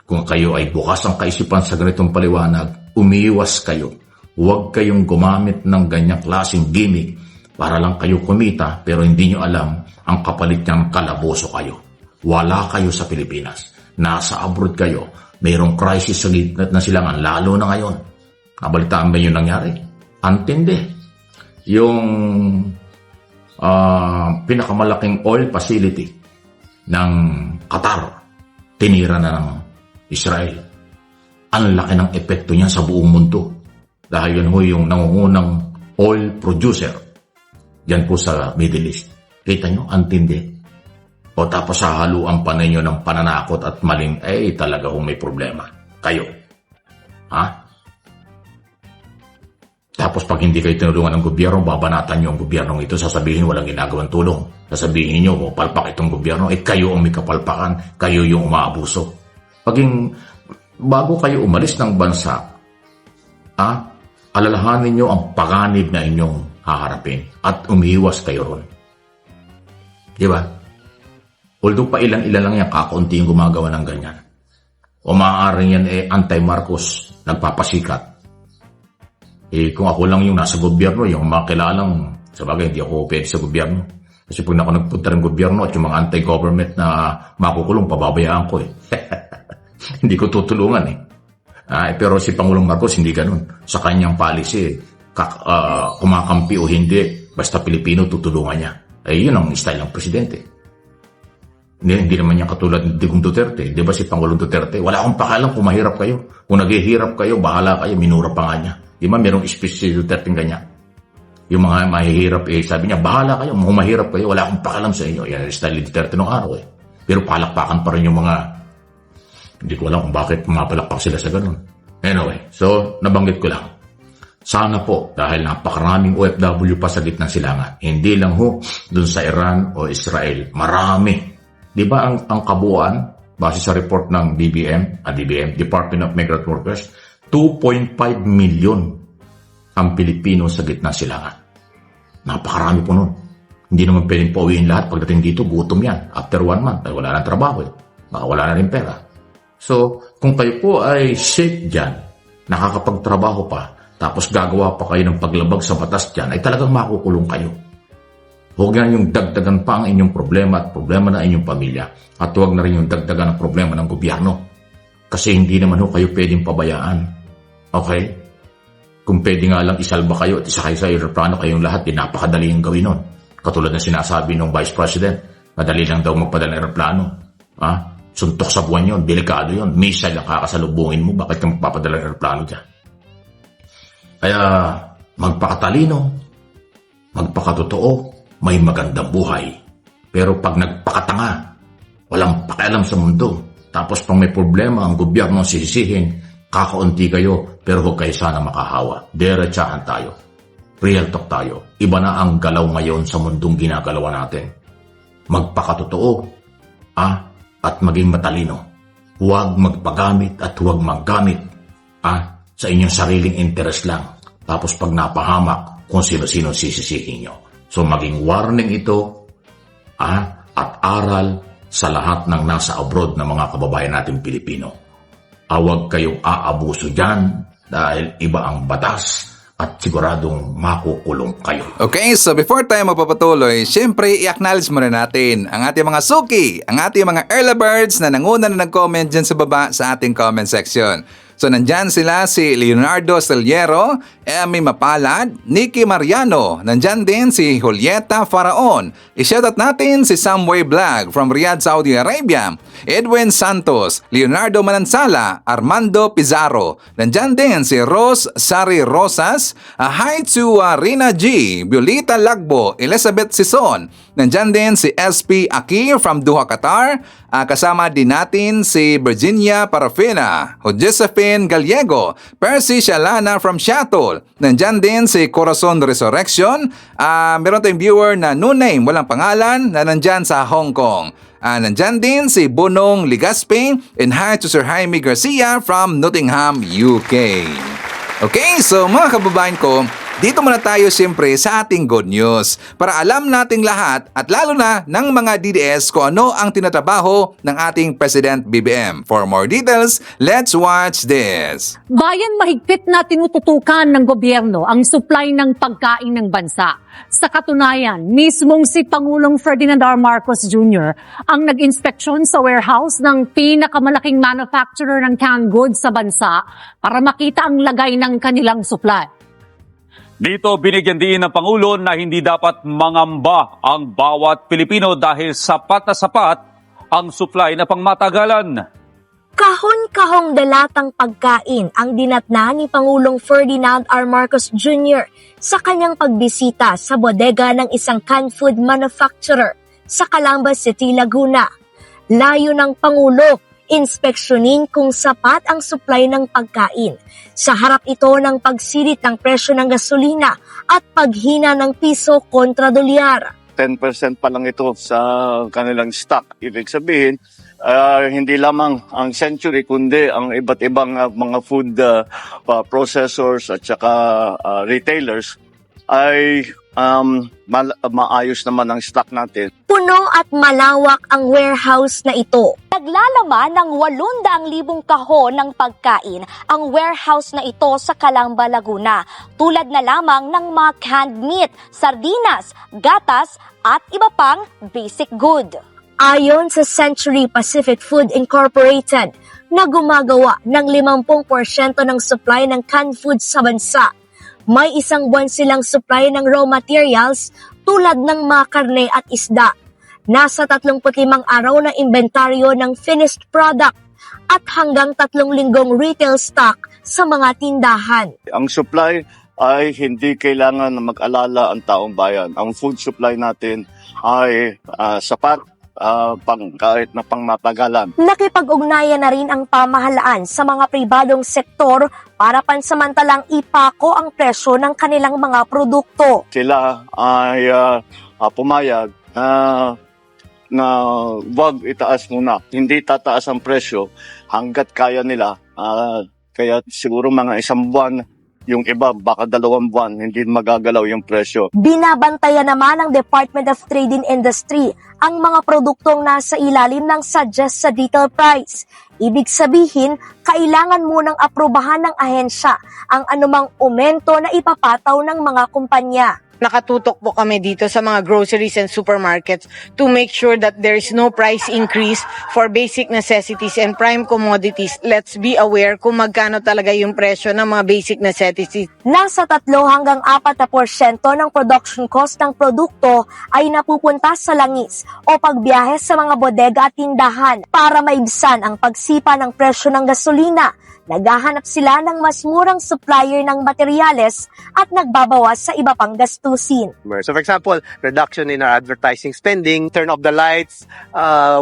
Kung kayo ay bukas ang kaisipan sa ganitong paliwanag, umiiwas kayo. Huwag kayong gumamit ng ganyang klaseng gimmick para lang kayo kumita pero hindi nyo alam ang kapalit niyang kalaboso kayo. Wala kayo sa Pilipinas. Nasa abroad kayo. Mayroong crisis sa gitna na silangan, lalo na ngayon. Nabalitaan ba yung nangyari? Antindi. Yung pinakamalaking oil facility ng Qatar, tinira na ng Israel. Ang laki ng epekto niya sa buong mundo. Dahil yun yung nangungunang oil producer. Yan po sa Middle East. Kita nyo, antindi. O tapos hahaluan pa ninyo ng pananakot at maling, talaga kung may problema. Kayo. Ha? Tapos pag hindi kayo tinulungan ng gobyerno, babanatan nyo ang gobyernong ito, sasabihin walang ginagawang tulong. Sasabihin nyo, palpak itong gobyerno, kayo ang may kapalpakan, kayo yung umaabuso. Paging bago kayo umalis ng bansa, alalahanin nyo ang panganib na inyong haharapin at umiiwas kayo ron. Di ba? Although pa ilan-ilan lang yan, kakaunti yung gumagawa ng ganyan. O maaaring yan anti-Marcos, nagpapasikat. Kung ako lang yung nasa gobyerno, yung mga kilalang, sabagay, hindi ako pwede sa gobyerno. Kasi pag ako nagpunta ng gobyerno at yung mga anti-government na makukulong, pababayaan ko Hindi ko tutulungan pero si Pangulong Marcos hindi ganun. Sa kanyang policy, kumakampi o hindi, basta Pilipino tutulungan niya. Yun ang style ng presidente. Hindi naman niya katulad ni Digong Duterte. Di ba si Pangulong Duterte? Wala akong pakalam kung mahirap kayo. Kung naghihirap kayo, bahala kayo, minura pa nga niya. Di ba merong speech si Duterte ganyan? Yung mga mahihirap, sabi niya, bahala kayo, kung mahirap kayo, wala akong pakalam sa inyo. Yan ang style ni Duterte nung araw Pero palakpakan pa rin yung mga, hindi ko alam kung bakit pumapalakpak sila sa ganun. Anyway, so nabanggit ko lang. Sana po, dahil napakaraming OFW pa sa gitnang silangan, hindi lang dun sa Iran o Israel, marami. Di ba ang kabuuan, base sa report ng DBM, Department of Migrant Workers, 2.5 million ang Pilipino sa gitnang silangan. Napakarami po nun. Hindi naman pwedeng pauwiin lahat. Pagdating dito, gutom yan. After 1 month, ay wala nang trabaho Baka wala na rin pera. So, kung kayo po ay safe dyan, nakakapagtrabaho pa, tapos gagawa pa kayo ng paglabag sa batas dyan, ay talagang makukulong kayo. Huwag na yung dagdagan pa ang inyong problema at problema na inyong pamilya. At huwag na rin yung dagdagan ang problema ng gobyerno. Kasi hindi naman kayo pwedeng pabayaan. Okay? Kung pwede nga lang isalba kayo at isakay sa aeroplano kayong lahat, napakadali yung gawin nun. Katulad na sinasabi ng Vice President, madali lang daw magpadala ng aeroplano. Suntok sa buwan yun, delikado yun. Missile ang kakasalubungin mo, bakit ka magpapadala ng aeroplano dyan? Kaya magpakatalino, magpakatotoo, may magandang buhay. Pero pag nagpakatanga, walang pakialam sa mundo, tapos pang may problema ang gobyerno sisisihin, kakaunti kayo, pero huwag kayo sana makahawa. Diretsahan tayo. Real talk tayo. Iba na ang galaw ngayon sa mundong ginagalawa natin. Magpakatotoo, at maging matalino. Huwag magpagamit at huwag maggamit, sa inyong sariling interes lang. Tapos pag napahamak, kung sino-sino sisisihin nyo. So maging warning ito, at aral sa lahat ng nasa abroad na mga kababayan natin Pilipino. Huwag kayong aabuso dyan dahil iba ang batas at siguradong makukulong kayo. Okay, so before tayo magpapatuloy, syempre i-acknowledge muna natin ang ating mga suki, ang ating mga early birds na nanguna na nag-comment dyan sa baba sa ating comment section. So nandyan sila si Leonardo Steliero, Emmy Mapalad, Nikki Mariano, nandyan din si Julieta Faraon. I-shoutout natin si Samway Vlog from Riyadh, Saudi Arabia, Edwin Santos, Leonardo Manansala, Armando Pizarro. Nandyan din si Rose Sari Rosas, hi to Rina G, Violeta Lagbo, Elizabeth Sison. Nandyan din si SP Akir from Doha, Qatar. Kasama din natin si Virginia Parafina, Josephine Gallego, Percy Shalana from Seattle. Nandyan din si Corazon Resurrection. Meron tayong viewer na no name, walang pangalan, na nandyan sa Hong Kong. Nandyan din si Bunong Ligaspe, and hi to Sir Jaime Garcia from Nottingham, UK. Okay, so mga kababayan ko, dito muna tayo siyempre sa ating good news para alam nating lahat at lalo na ng mga DDS kung ano ang tinatrabaho ng ating President BBM. For more details, let's watch this. Bayan mahigpit na tinututukan ng gobyerno ang supply ng pagkain ng bansa. Sa katunayan, mismong si Pangulong Ferdinand R. Marcos Jr. ang nag-inspeksyon sa warehouse ng pinakamalaking manufacturer ng canned goods sa bansa para makita ang lagay ng kanilang supply. Dito binigyan din ng Pangulo na hindi dapat mangamba ang bawat Pilipino dahil sapat na sapat ang supply na pangmatagalan. Kahon-kahong dalatang pagkain ang dinatna ni Pangulong Ferdinand R. Marcos Jr. sa kanyang pagbisita sa bodega ng isang canned food manufacturer sa Calamba City, Laguna. Layo ng Pangulo, inspeksyonin kung sapat ang supply ng pagkain. Sa harap ito ng pagsilit ng presyo ng gasolina at paghina ng piso kontra dolyar. 10% pa lang ito sa kanilang stock. Ibig sabihin, hindi lamang ang Century kundi ang iba't ibang mga food processors at saka retailers ay maayos naman ang stock natin. Puno at malawak ang warehouse na ito. Naglalaman ng 800,000 kahon ng pagkain ang warehouse na ito sa Calamba, Laguna. Tulad na lamang ng mga canned meat, sardinas, gatas at iba pang basic good. Ayon sa Century Pacific Food Incorporated, na gumagawa ng 50% ng supply ng canned food sa bansa, may isang buwan silang supply ng raw materials tulad ng mga karne at isda. Nasa 35 araw na inventaryo ng finished product at hanggang 3 linggong retail stock sa mga tindahan. Ang supply ay hindi kailangan na mag-alala ang taong bayan. Ang food supply natin ay sapat kahit na pangmatagalan. Nakipag-ugnayan na rin ang pamahalaan sa mga pribadong sektor para pansamantalang ipako ang presyo ng kanilang mga produkto. Sila ay pumayag na wag itaas muna. Hindi tataas ang presyo hanggat kaya nila. Kaya siguro mga 1 buwan, yung iba baka 2 buwan, hindi magagalaw yung presyo. Binabantayan naman ng Department of Trade and Industry ang mga produktong nasa ilalim ng suggest sa retail price. Ibig sabihin, kailangan munang aprubahan ng ahensya ang anumang aumento na ipapataw ng mga kumpanya. Nakatutok po kami dito sa mga groceries and supermarkets to make sure that there is no price increase for basic necessities and prime commodities. Let's be aware kung magkano talaga yung presyo ng mga basic necessities. Nasa 3 hanggang 4% ng production cost ng produkto ay napupunta sa langis o pagbiyahe sa mga bodega at tindahan. Para maibsan ang pagsipa ng presyo ng gasolina, naghahanap sila ng mas murang supplier ng materyales at nagbabawas sa iba pang gastusin. So for example, reduction in our advertising spending, turn off the lights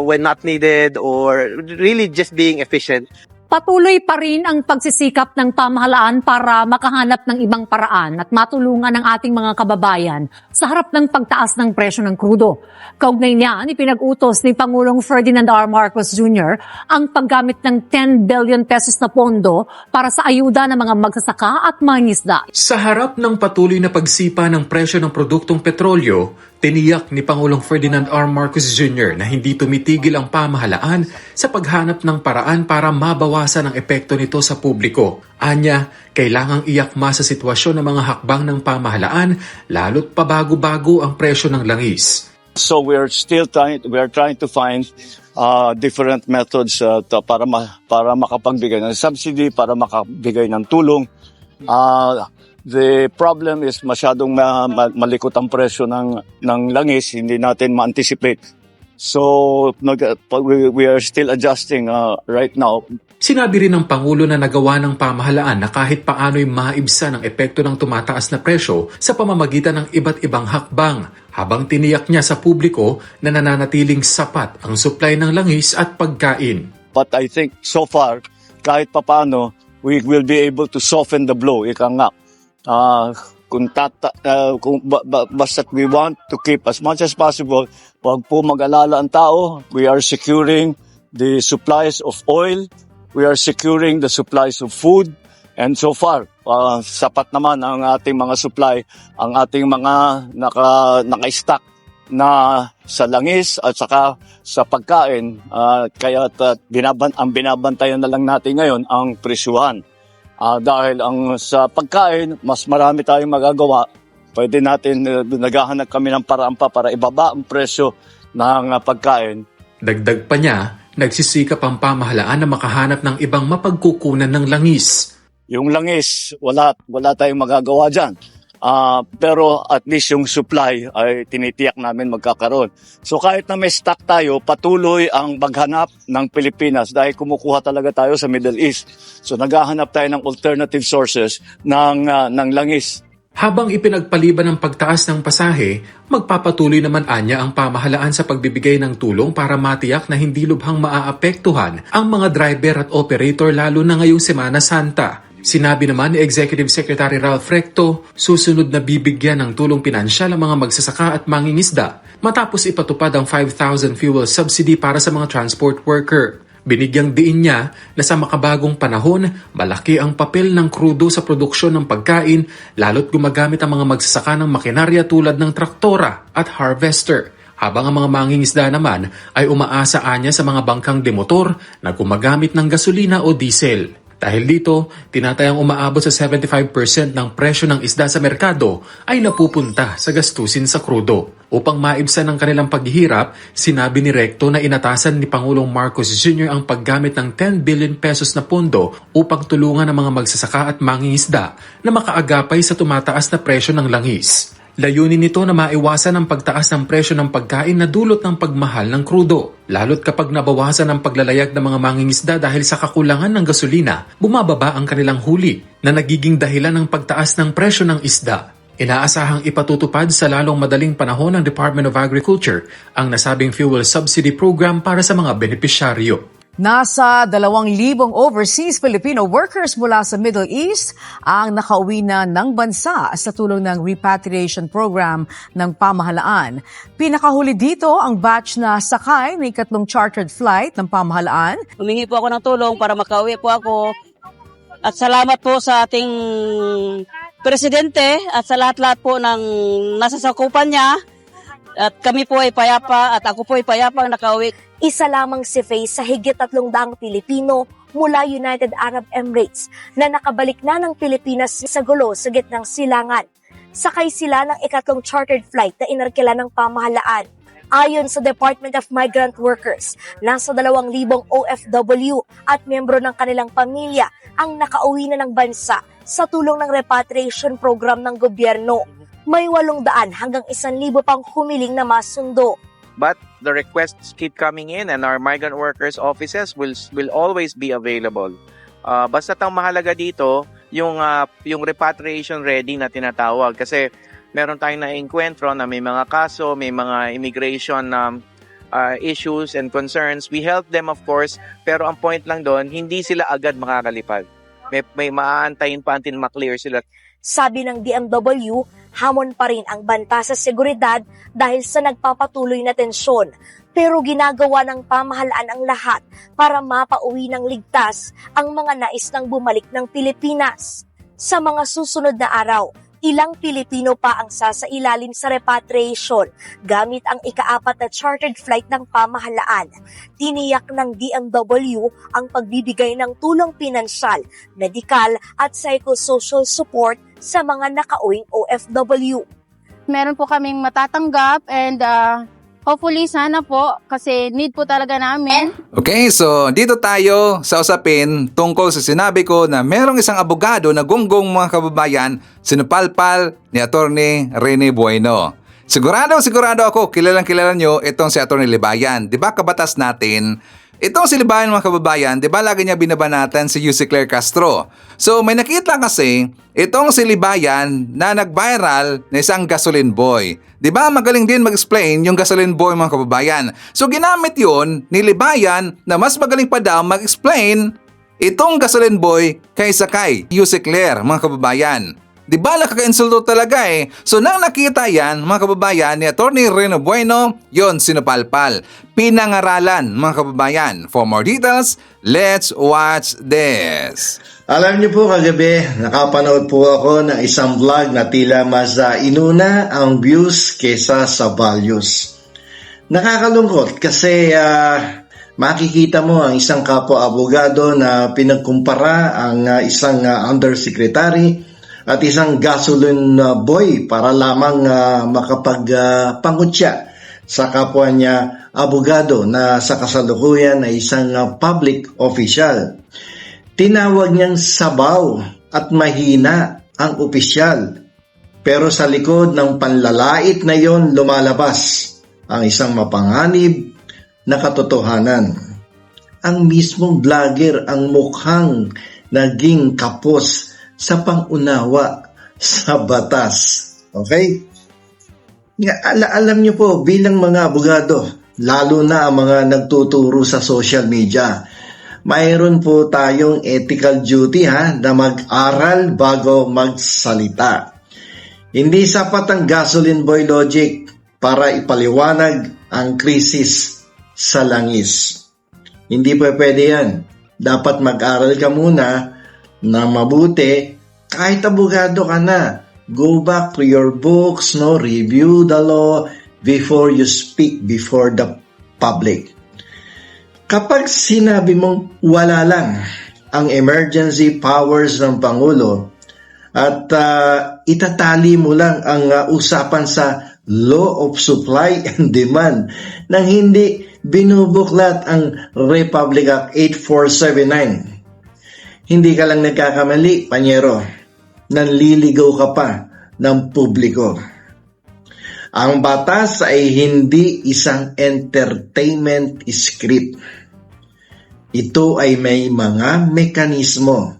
when not needed, or really just being efficient. Patuloy pa rin ang pagsisikap ng pamahalaan para makahanap ng ibang paraan at matulungan ang ating mga kababayan sa harap ng pagtaas ng presyo ng krudo. Kaugnay niyan, ipinag-utos ni Pangulong Ferdinand R. Marcos Jr. ang paggamit ng 10 billion pesos na pondo para sa ayuda ng mga magsasaka at mangingisda. Sa harap ng patuloy na pagsipa ng presyo ng produktong petrolyo, tiniyak ni Pangulong Ferdinand R. Marcos Jr. na hindi tumitigil ang pamahalaan sa paghanap ng paraan para mabawasan ang epekto nito sa publiko. Anya, kailangang iakma sa sitwasyon ng mga hakbang ng pamahalaan lalo't pabago-bago ang presyo ng langis. So we are trying to find different methods para makapagbigay ng subsidy, para makabigay ng tulong. The problem is masyadong malikot ang presyo ng langis, hindi natin ma-anticipate. So we are still adjusting right now. Sinabi rin ng Pangulo na nagawa ng pamahalaan na kahit paano'y maibsan ang epekto ng tumataas na presyo sa pamamagitan ng iba't ibang hakbang, habang tiniyak niya sa publiko na nananatiling sapat ang supply ng langis at pagkain. But I think so far, kahit papaano, we will be able to soften the blow. Ika nga, basta we want to keep as much as possible, huwag po mag-alala ang tao. We are securing the supplies of oil. We are securing the supplies of food, and so far, sapat naman ang ating mga supply, ang ating mga naka-stock na sa langis at saka sa pagkain. Kaya ang binabantayan na lang natin ngayon ang presyuhan. Dahil sa pagkain, mas marami tayong magagawa. Pwede natin, naghahanap kami ng paraan pa para ibaba ang presyo ng pagkain. Dagdag pa niya, nagsisikap ang pamahalaan na makahanap ng ibang mapagkukunan ng langis. Yung langis, wala tayong magagawa dyan. Pero at least yung supply ay tinitiyak namin magkakaroon. So kahit na may stock tayo, patuloy ang maghanap ng Pilipinas dahil kumukuha talaga tayo sa Middle East. So naghahanap tayo ng alternative sources ng langis. Habang ipinagpaliban ng pagtaas ng pasahe, magpapatuloy naman anya ang pamahalaan sa pagbibigay ng tulong para matiyak na hindi lubhang maaapektuhan ang mga driver at operator lalo na ngayong Semana Santa. Sinabi naman ni Executive Secretary Ralph Recto, susunod na bibigyan ng tulong pinansyal ang mga magsasaka at mangingisda matapos ipatupad ang 5,000 fuel subsidy para sa mga transport worker. Binigyang diin niya na sa makabagong panahon, malaki ang papel ng krudo sa produksyon ng pagkain lalo't gumagamit ang mga magsasaka ng makinarya tulad ng traktora at harvester. Habang ang mga mangingisda naman ay umaasa anya sa mga bangkang demotor na gumagamit ng gasolina o diesel. Dahil dito, tinatayang umaabot sa 75% ng presyo ng isda sa merkado ay napupunta sa gastusin sa krudo. Upang maibsan ang kanilang paghihirap, sinabi ni Recto na inatasan ni Pangulong Marcos Jr. ang paggamit ng 10 billion pesos na pondo upang tulungan ang mga magsasaka at mangingisda na makaagapay sa tumataas na presyo ng langis. Layunin nito na maiwasan ang pagtaas ng presyo ng pagkain na dulot ng pagmahal ng krudo. Lalo't kapag nabawasan ang paglalayag ng mga mangingisda dahil sa kakulangan ng gasolina, bumababa ang kanilang huli na nagiging dahilan ng pagtaas ng presyo ng isda. Inaasahang ipatutupad sa lalong madaling panahon ng Department of Agriculture ang nasabing fuel subsidy program para sa mga benepisyaryo. Nasa 2,000 overseas Filipino workers mula sa Middle East ang nakauwi na ng bansa sa tulong ng repatriation program ng pamahalaan. Pinakahuli dito ang batch na sakay ng 3 chartered flight ng pamahalaan. Humingi po ako ng tulong para makauwi po ako. At salamat po sa ating presidente at sa lahat-lahat po ng nasasakupan niya. At kami po ay payapa at ako po ay payapang nakauwi. Isa lamang si Faye sa higit 300 Pilipino mula United Arab Emirates na nakabalik na ng Pilipinas sa gulo sa gitnang silangan. Sakay sila ng 3 chartered flight na inarkila ng pamahalaan. Ayon sa Department of Migrant Workers, nasa 2,000 OFW at miyembro ng kanilang pamilya ang nakauwi na ng bansa sa tulong ng repatriation program ng gobyerno. May 800 hanggang 1,000 pang humiling na masundo. But the requests keep coming in and our migrant workers offices will always be available. Basta't ang mahalaga dito yung repatriation ready na tinatawag kasi meron tayong na-encuentro na may mga kaso, may mga immigration issues and concerns. We help them of course, pero ang point lang doon, hindi sila agad makakalipad. May maaantayin pa until maklear sila. Sabi ng DMW, hamon pa rin ang banta sa seguridad dahil sa nagpapatuloy na tensyon. Pero ginagawa ng pamahalaan ang lahat para mapauwi ng ligtas ang mga nais ng bumalik ng Pilipinas. Sa mga susunod na araw, ilang Pilipino pa ang sasailalim sa repatriation gamit ang 4 na chartered flight ng pamahalaan. Tiniyak ng DMW ang pagbibigay ng tulong pinansyal, medikal at psychosocial support sa mga nakauwing OFW. Meron po kaming matatanggap and hopefully sana po kasi need po talaga namin. Okay, so dito tayo sa usapin tungkol sa sinabi ko na merong isang abogado na gunggong mga kababayan, sinupalpal ni Atty. Rene Bueno. Sigurado ako, kilalang-kilala nyo itong si Atty. Libayan. Di ba kabatas natin? Itong si Libayan mga kababayan, di ba lagi niya binabanatan si Yussi Claire Castro? So may nakita kasi itong si Libayan na nag-viral na isang gasoline boy. Di ba magaling din mag-explain yung gasoline boy mga kababayan? So ginamit yun ni Libayan na mas magaling pa daw mag-explain itong gasoline boy kaysa kay Yussi Claire mga kababayan. Di ba nakaka-insulto talaga eh? So nang nakita yan mga kababayan ni Atty. Rene Bueno, yon sinupalpal. Pinangaralan mga kababayan. For more details, let's watch this. Alam niyo po kagabi, nakapanood po ako ng isang vlog na tila mas inuna ang views kesa sa values. Nakakalungkot kasi makikita mo ang isang kapwa-abogado na pinagkumpara ang isang undersecretary at isang gasoline boy para lamang makapagpangutya sa kapwa niya abogado na sa kasalukuyan ay isang public official. Tinawag niyang sabaw at mahina ang opisyal. Pero sa likod ng panlalait na yon lumalabas ang isang mapanganib na katotohanan. Ang mismong vlogger ang mukhang naging kapos sa pangunawa sa batas. Okay? Alam niyo po, bilang mga abogado, lalo na ang mga nagtuturo sa social media, mayroon po tayong ethical duty na mag-aral bago magsalita. Hindi sapat ang gasoline boy logic. para ipaliwanag ang krisis sa langis. Hindi pa pwede yan. Dapat mag-aral ka muna na mabuti kahit abogado ka na. Go back to your books, no? Review the law before you speak before the public. Kapag sinabi mong wala lang ang emergency powers ng Pangulo at itatali mo lang ang usapan sa law of supply and demand nang hindi binubuklat ang Republic Act 8479. Hindi ka lang nagkakamali, Panyero. Nanliligaw ka pa ng publiko. Ang batas ay hindi isang entertainment script. Ito ay may mga mekanismo,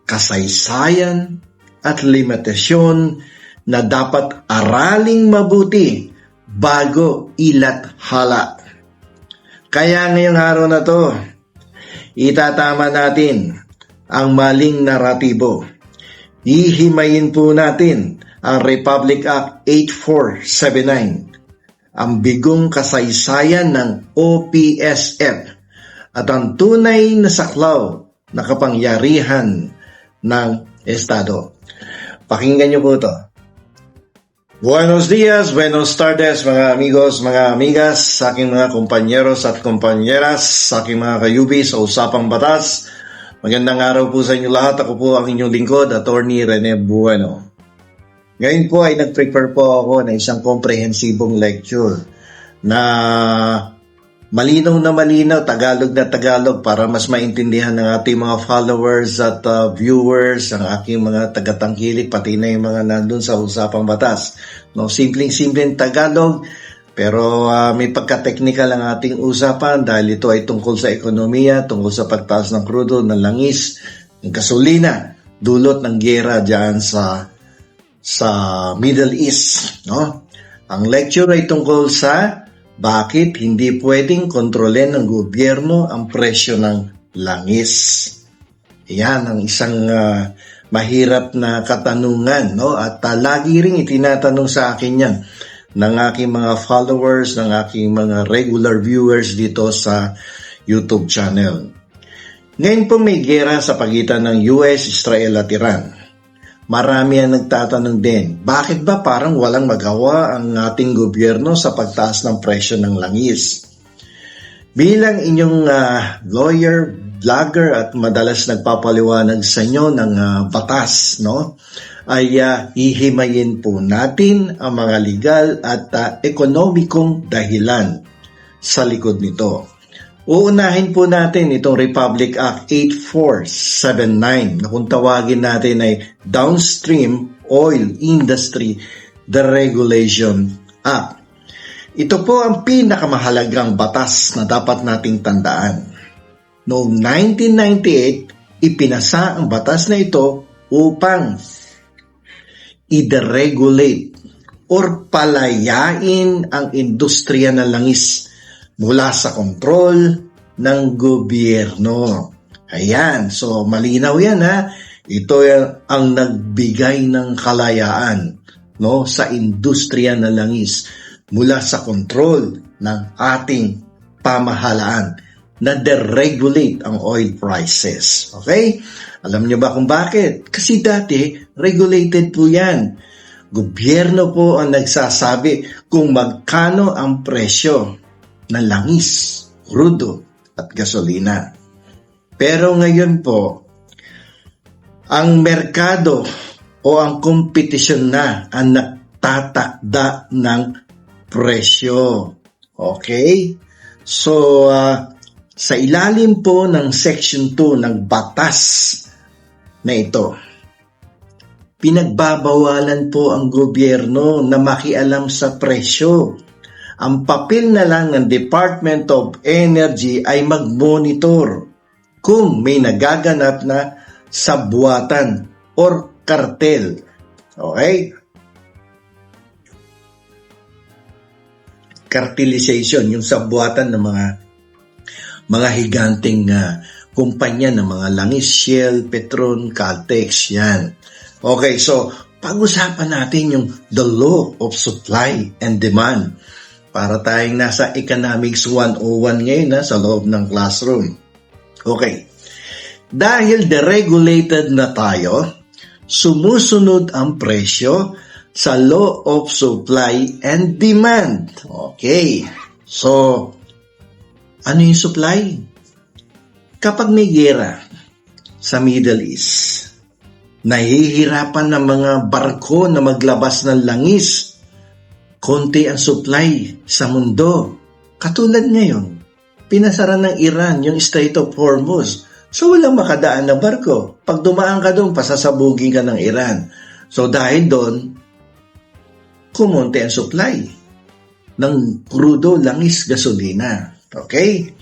kasaysayan at limitasyon na dapat araling mabuti bago ilathala. Kaya ngayong araw na to, itatama natin ang maling naratibo. Hihimayin po natin ang Republic Act 8479, ang bigong kasaysayan ng OPSF at ang tunay na saklaw na kapangyarihan ng Estado. Pakinggan niyo po ito. Buenos dias, buenos tardes mga amigos, mga amigas, sa aking mga kompanyeros at kompanyeras, sa aking mga kayubi sa Usapang Batas. Magandang araw po sa inyo lahat. Ako po ang inyong lingkod, Attorney Rene Bueno. Ngayon po ay nag-prepare po ako ng isang komprehensibong lecture na malinaw na malinaw, Tagalog na Tagalog para mas maintindihan ng ating mga followers at viewers, ang aking mga tagatangkilik, pati na yung mga nandun sa Usapang Batas. No, simpleng-simpleng Tagalog, pero may pagka-technical ang ating usapan dahil ito ay tungkol sa ekonomiya, tungkol sa pagtaas ng krudo, ng langis, ng gasolina, dulot ng giyera dyan sa Middle East. No? Ang lecture ay tungkol sa bakit hindi pwedeng kontrolin ng gobyerno ang presyo ng langis. Yan ang isang mahirap na katanungan. No? At lagi rin itinatanong sa akin yan ng aking mga followers, ng aking mga regular viewers dito sa YouTube channel. Ngayon po may gera sa pagitan ng US, Israel at Iran. Marami ang nagtatanong din, bakit ba parang walang magawa ang ating gobyerno sa pagtaas ng presyo ng langis? Bilang inyong lawyer, vlogger at madalas nagpapaliwanag sa inyo ng batas, no? Ay hihimayin po natin ang mga legal at ekonomikong dahilan sa likod nito. Uunahin po natin itong Republic Act 8479 na kung tawagin natin ay Downstream Oil Industry Deregulation Act. Ito po ang pinakamahalagang batas na dapat nating tandaan. Noong 1998, ipinasa ang batas na ito upang i-deregulate or palayain ang industriya ng langis mula sa kontrol ng gobyerno. Ayan, so malinaw yan ha. Ito ang nagbigay ng kalayaan, no, sa industriya ng langis mula sa kontrol ng ating pamahalaan na deregulate ang oil prices. Okay? Alam niyo ba kung bakit? Kasi dati, regulated po yan. Gobyerno po ang nagsasabi kung magkano ang presyo ng langis, crudo at gasolina. Pero ngayon po, ang merkado o ang kompetisyon na ang nagtatakda ng presyo. Okay? So, sa ilalim po ng Section 2 ng batas na ito, pinagbabawalan po ang gobyerno na makialam sa presyo. Ang papel na lang ng Department of Energy ay mag-monitor kung may nagaganap na sabwatan or kartel. Okay? Cartelization, yung sabwatan ng mga higanting kumpanya ng mga langis, Shell, Petron, Caltex, yan. Okay, so pag-usapan natin yung the law of supply and demand. Para tayong nasa Economics 101 ngayon sa loob ng classroom. Okay. Dahil deregulated na tayo, sumusunod ang presyo sa law of supply and demand. Okay. So, ano yung supply? Kapag may gera sa Middle East, nahihirapan ng mga barko na maglabas ng langis. Konti ang supply sa mundo. Katulad ngayon, pinasara ng Iran yung Strait of Hormuz. So walang makadaan na barko. Pag dumaan ka doon, pasasabugin ka ng Iran. So dahil doon, kumonti ang supply ng crudo, langis, gasolina. Okay?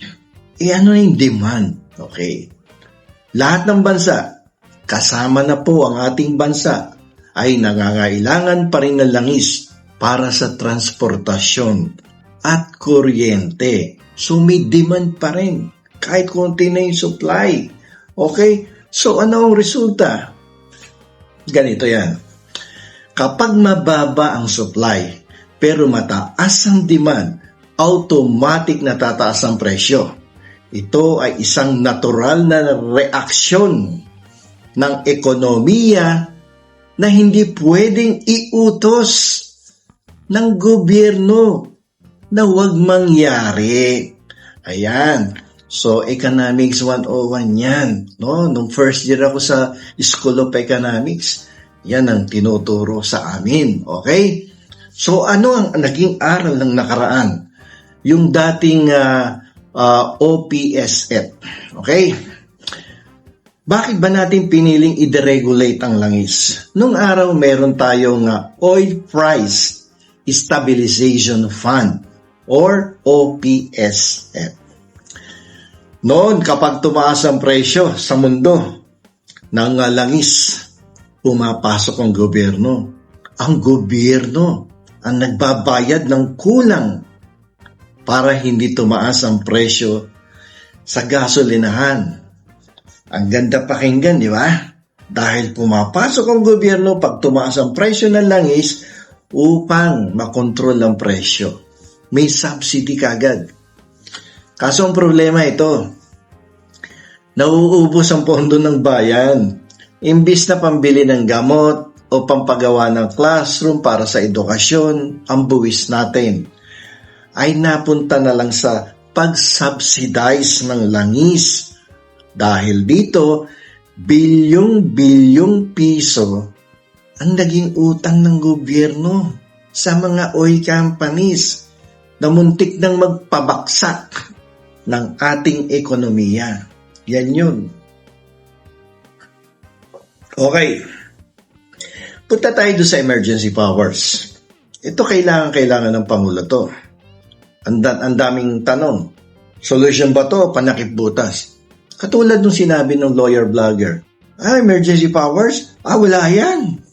Ano yung demand? Okay. Lahat ng bansa, kasama na po ang ating bansa, ay nangangailangan pa rin ng langis para sa transportasyon at kuryente. So may demand pa rin. Kahit konti na yung supply. Okay? So ano ang resulta? Ganito yan. Kapag mababa ang supply, pero mataas ang demand, automatic na tataas ang presyo. Ito ay isang natural na reaksyon ng ekonomiya na hindi pwedeng iutos ng gobyerno na huwag mangyari. Ayan. So, Economics 101 yan. No? Nung first year ako sa School of Economics, yan ang tinuturo sa amin. Okay? So, ano ang naging aral ng nakaraan? Yung dating OPSF. Okay? Bakit ba natin piniling i-deregulate ang langis? Nung araw, meron tayong Oil Price Stabilization Fund or OPSF. Noon, kapag tumaas ang presyo sa mundo ng langis, pumapasok ang gobyerno. Ang gobyerno ang nagbabayad ng kulang para hindi tumaas ang presyo sa gasolinahan. Ang ganda pakinggan, di ba? Dahil pumapasok ang gobyerno pag tumaas ang presyo ng langis upang makontrol ang presyo. May subsidy kagad. Kaso ang problema ito, nauubos ang pondo ng bayan. Imbis na pambili ng gamot o pampagawa ng classroom para sa edukasyon, ang buwis natin ay napunta na lang sa pag-subsidize ng langis. Dahil dito, bilyong-bilyong piso ang naging utang ng gobyerno sa mga oil companies na muntik nang magpabaksak ng ating ekonomiya. Yan yun. Okay. Punta tayo doon sa emergency powers. Ito kailangan ng Pangulo to. Ang daming tanong. Solution ba to? Panakip butas. Katulad nung sinabi ng lawyer vlogger. Emergency powers? Wala yan.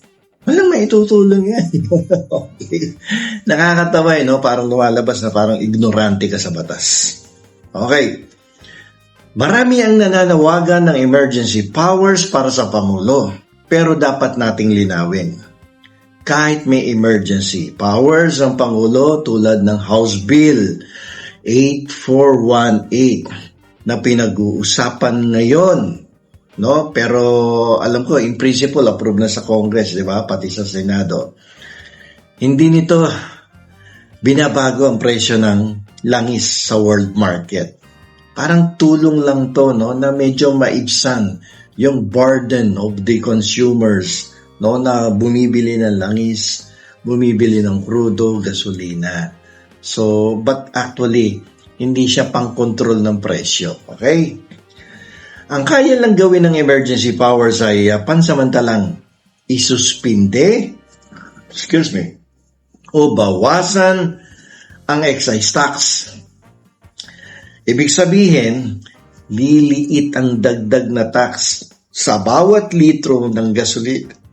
Walang maitutulong yan. Okay. Nakakatawa no? Parang lumalabas na parang ignorante ka sa batas. Okay. Marami ang nananawagan ng emergency powers para sa Pangulo. Pero dapat nating linawin. Kahit may emergency powers ang Pangulo tulad ng House Bill 8418 na pinag-uusapan ngayon. No? Pero alam ko, in principle, approve na sa Congress, di ba? Pati sa Senado. Hindi nito binabago ang presyo ng langis sa world market. Parang tulong lang to, no, na medyo maibsan yung burden of the consumers, no, na bumibili ng langis, bumibili ng crudo, gasolina. So, but actually, hindi siya pang-control ng presyo. Okay? Ang kaya lang gawin ng emergency powers ay pansamantalang isuspinde, o bawasan ang excise tax. Ibig sabihin, liliit ang dagdag na tax sa bawat litro ng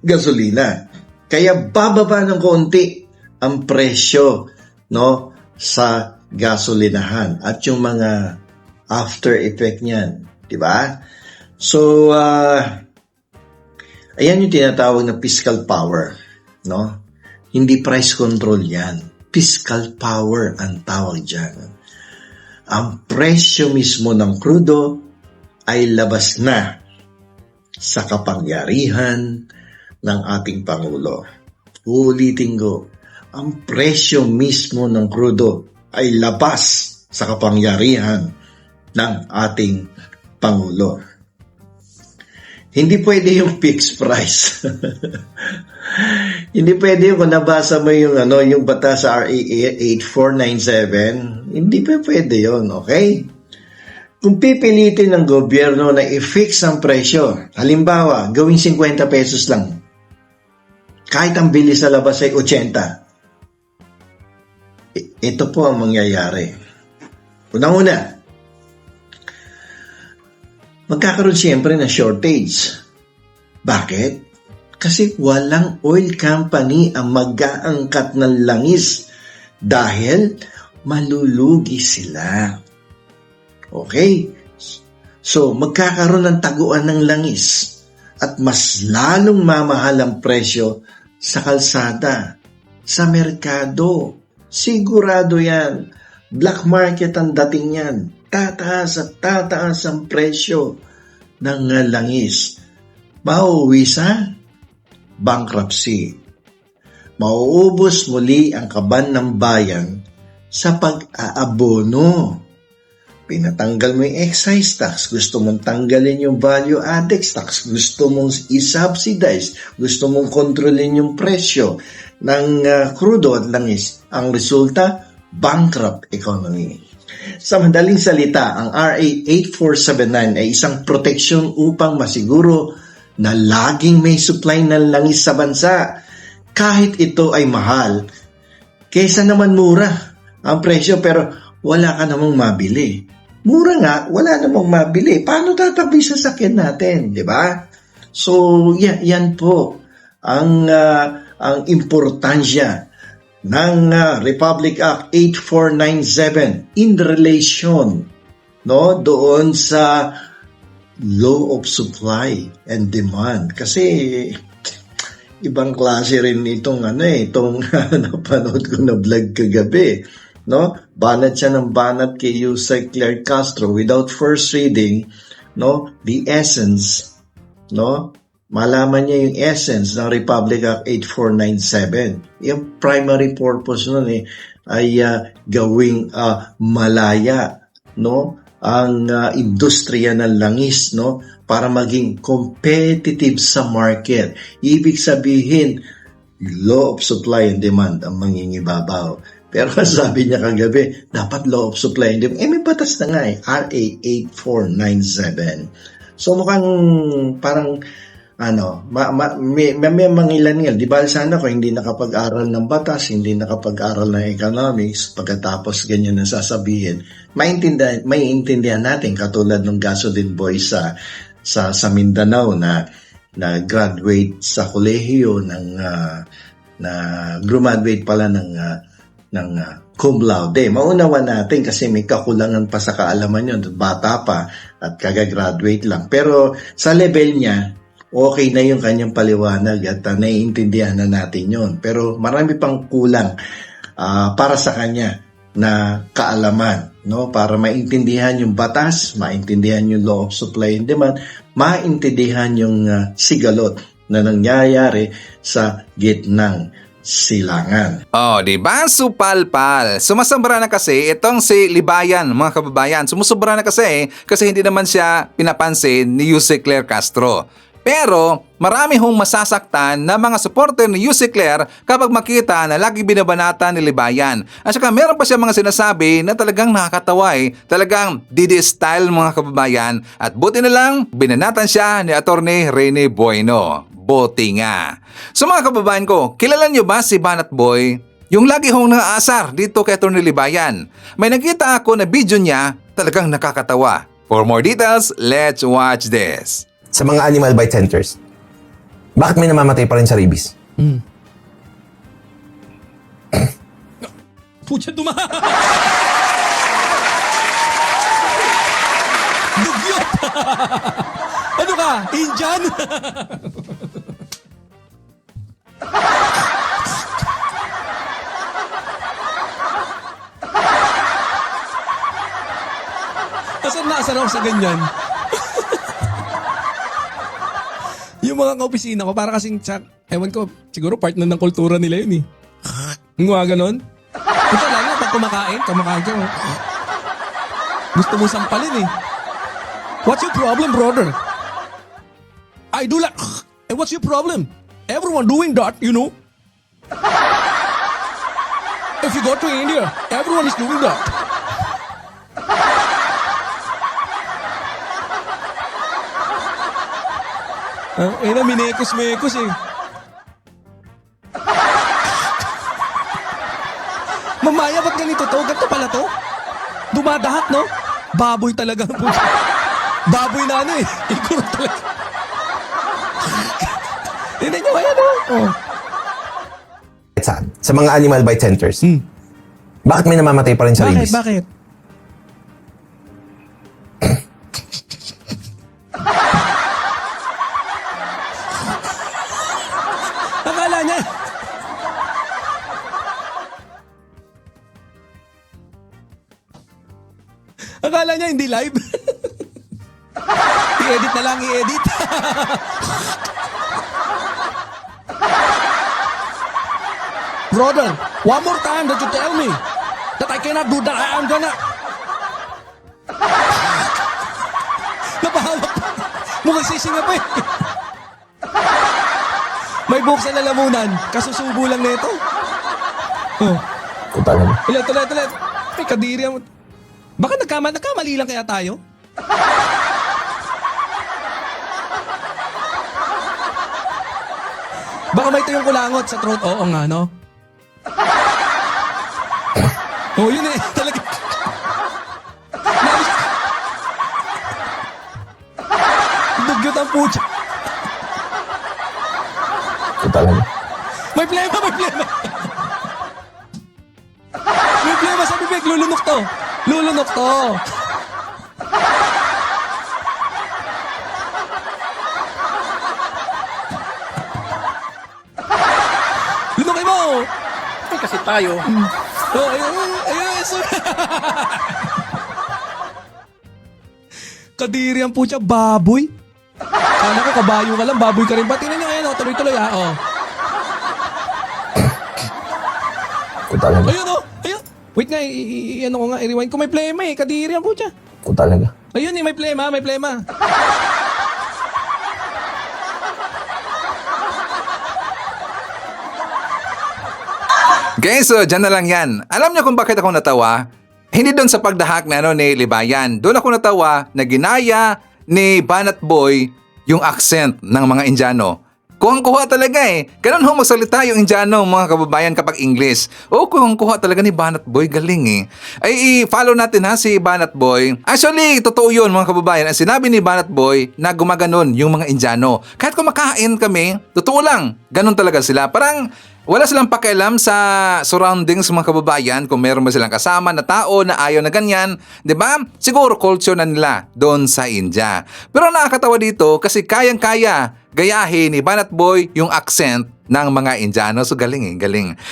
gasolina. Kaya bababa ng konti ang presyo, no, sa gasolinahan at yung mga after effect niyan, di ba? So, ayan yung tinatawag na fiscal power. no? Hindi price control yan. Fiscal power ang tawag dyan. Ang presyo mismo ng krudo ay labas na sa kapangyarihan ng ating Pangulo. Uulitin ko, ang presyo mismo ng krudo ay labas sa kapangyarihan ng ating Pangulo. Hindi pwede yung fixed price. Hindi pwede yung kung nabasa mo yung yung batas sa RA 8497, hindi pa pwede yun, okay? Kung pipilitin ng gobyerno na i-fix ang presyo, halimbawa, gawing 50 pesos lang, kahit ang bili sa labas ay 80, ito po ang mangyayari. Unang-una, magkakaroon siyempre ng shortage. Bakit? Kasi walang oil company ang mag-aangkat ng langis dahil malulugi sila. Okay? So, magkakaroon ng taguan ng langis at mas lalong mamahal ang presyo sa kalsada, sa merkado. Sigurado yan. Black market ang dating yan. Tataas at tataas ang presyo ng langis. Mauuwi sa bankruptcy. Mauubos muli ang kaban ng bayan sa pag-aabono. Pinatanggal mo yung excise tax, gusto mong tanggalin yung value added tax, gusto mong i-subsidize, gusto mong kontrolin yung presyo ng krudo at langis. Ang resulta, bankrupt economy. Sa madaling salita, ang RA 8479 ay isang proteksyon upang masiguro na laging may supply ng langis sa bansa. Kahit ito ay mahal, kaysa naman mura ang presyo pero wala ka namang mabili. Mura nga, wala namang mabili. Paano tatakbo sa sasakyan natin, di ba? So, yan po ang importansya ng Republic Act 8497 in relation doon sa law of supply and demand. Kasi ibang klase rin itong napanood ko na vlog kagabi. Banat siya ng banat kay Yusek Claire Castro without first reading the essence, malaman niya yung essence ng Republic Act 8497. Yung primary purpose nun ay gawing malaya ang industriya ng langis para maging competitive sa market. Ibig sabihin, law of supply and demand ang mangingibabaw. Pero sabi niya kagabi, dapat law of supply and demand. May batas na nga RA 8497. So mukhang parang may mangilangil. Di ba sana kung hindi nakapag-aral ng batas, hindi nakapag-aral ng economics, pagkatapos ganyan ang sasabihin, maiintindihan natin katulad ng gasoline boy sa Mindanao na graduate sa kolehiyo na graduate pala ng cum laude. Maunawa natin kasi may kakulangan pa sa kaalaman yun, bata pa at kagagraduate lang. Pero sa level niya, okay na yung kanyang paliwanag at naiintindihan na natin yun. Pero marami pang kulang para sa kanya na kaalaman, para maintindihan yung batas, maintindihan yung law of supply and demand, maintindihan yung sigalot na nangyayari sa gitnang silangan. Diba? Supalpal. Sumasabra na kasi itong si Libayan, mga kababayan. Sumusubra na kasi hindi naman siya pinapansin ni Yusek Claire Castro. Pero marami hong masasaktan na mga supporter ni Yusek Claire kapag makita na lagi binabanata ni Libayan. At saka meron pa siya mga sinasabi na talagang nakakatawa Talagang Didi-style mga kababayan. At buti na lang, binanatan siya ni Attorney Rene Bueno. Buti nga. So mga kababayan ko, kilala nyo ba si Banat Boy? Yung lagi hong naaasar dito kay Attorney Libayan. May nakita ako na video niya, talagang nakakatawa. For more details, let's watch this. Sa mga animal bite centers, bakit may namamatay pa rin sa rabies? Pucha, dumaha! Dugyot! Ano ka? Indian? Kasi naasar ako sa ganyan. Yung mga kaopisina ko, para kasing, ewan ko, siguro part na ng kultura nila yun eh. Yung mga ganon. Ito lalo, pag kumakain ka, gusto mo sampalin eh. What's your problem, brother? I do like, and what's your problem? Everyone doing that, you know? If you go to India, everyone is doing that. Minekos-mekos eh. Mamaya, ba't ganito to? Ganito pala to? Dumadahat, no? Baboy talaga. Baboy na ano eh. Ikuro talaga. Hindi nyo, ayan o. Saan? Sa mga animal bite centers. Bakit may namamatay pa rin sa rabies? Bakit? Akala niya. Akala niya hindi live. I-edit na lang, i-edit. Brother, one more time that you tell me that I cannot do that, I am gonna... Napahawak pa. Mukhang sisinga pa eh. May buhok sa lalamunan. Kasusubo lang nito. Oh. Ulit. May kadiri ang... Baka nagkamali lang kaya tayo? Baka may tuyong kulangot sa throat. Oo nga, no? Oh, yun eh. Talaga. Dugyot ang pucha. Talaga. May plema. May plema sa bibig. Lulunok to. Lunukin mo. Ay, kasi tayo. Oh, ayun. Kadiri ang pucha. Baboy. Kala ko kabayo ka lang. Baboy ka rin ba? Tingnan nyo ngayon. Tuloy-tuloy ha. Oh. Ayun. Wait nga, ano ko nga, i-rewind ko. May plema eh. Kadiri ang pucha. Talaga. Ayun eh, may plema. Okay, so dyan na lang yan. Alam niyo kung bakit ako natawa? Hindi doon sa pagdahak na ni Libayan. Doon ako natawa na ginaya ni Banat Boy yung accent ng mga Indiano. Kuhang-kuha talaga eh. Ganun ho magsalita yung Indiano, mga kababayan, kapag English. O, kuhang-kuha talaga ni Banat Boy. Galing eh. Ay, i-follow natin ha si Banat Boy. Actually, totoo yun mga kababayan. Ang sinabi ni Banat Boy na gumaganon yung mga Indiano. Kahit kumakain kami, totoo lang. Ganun talaga sila. Parang wala silang pakialam sa surroundings mga kababayan kung meron ba silang kasama na tao na ayaw na ganyan. 'Di ba? Siguro culture na nila doon sa India. Pero nakakatawa dito kasi kayang-kaya gayahin ni Banat Boy yung accent ng mga Indiano. So galing.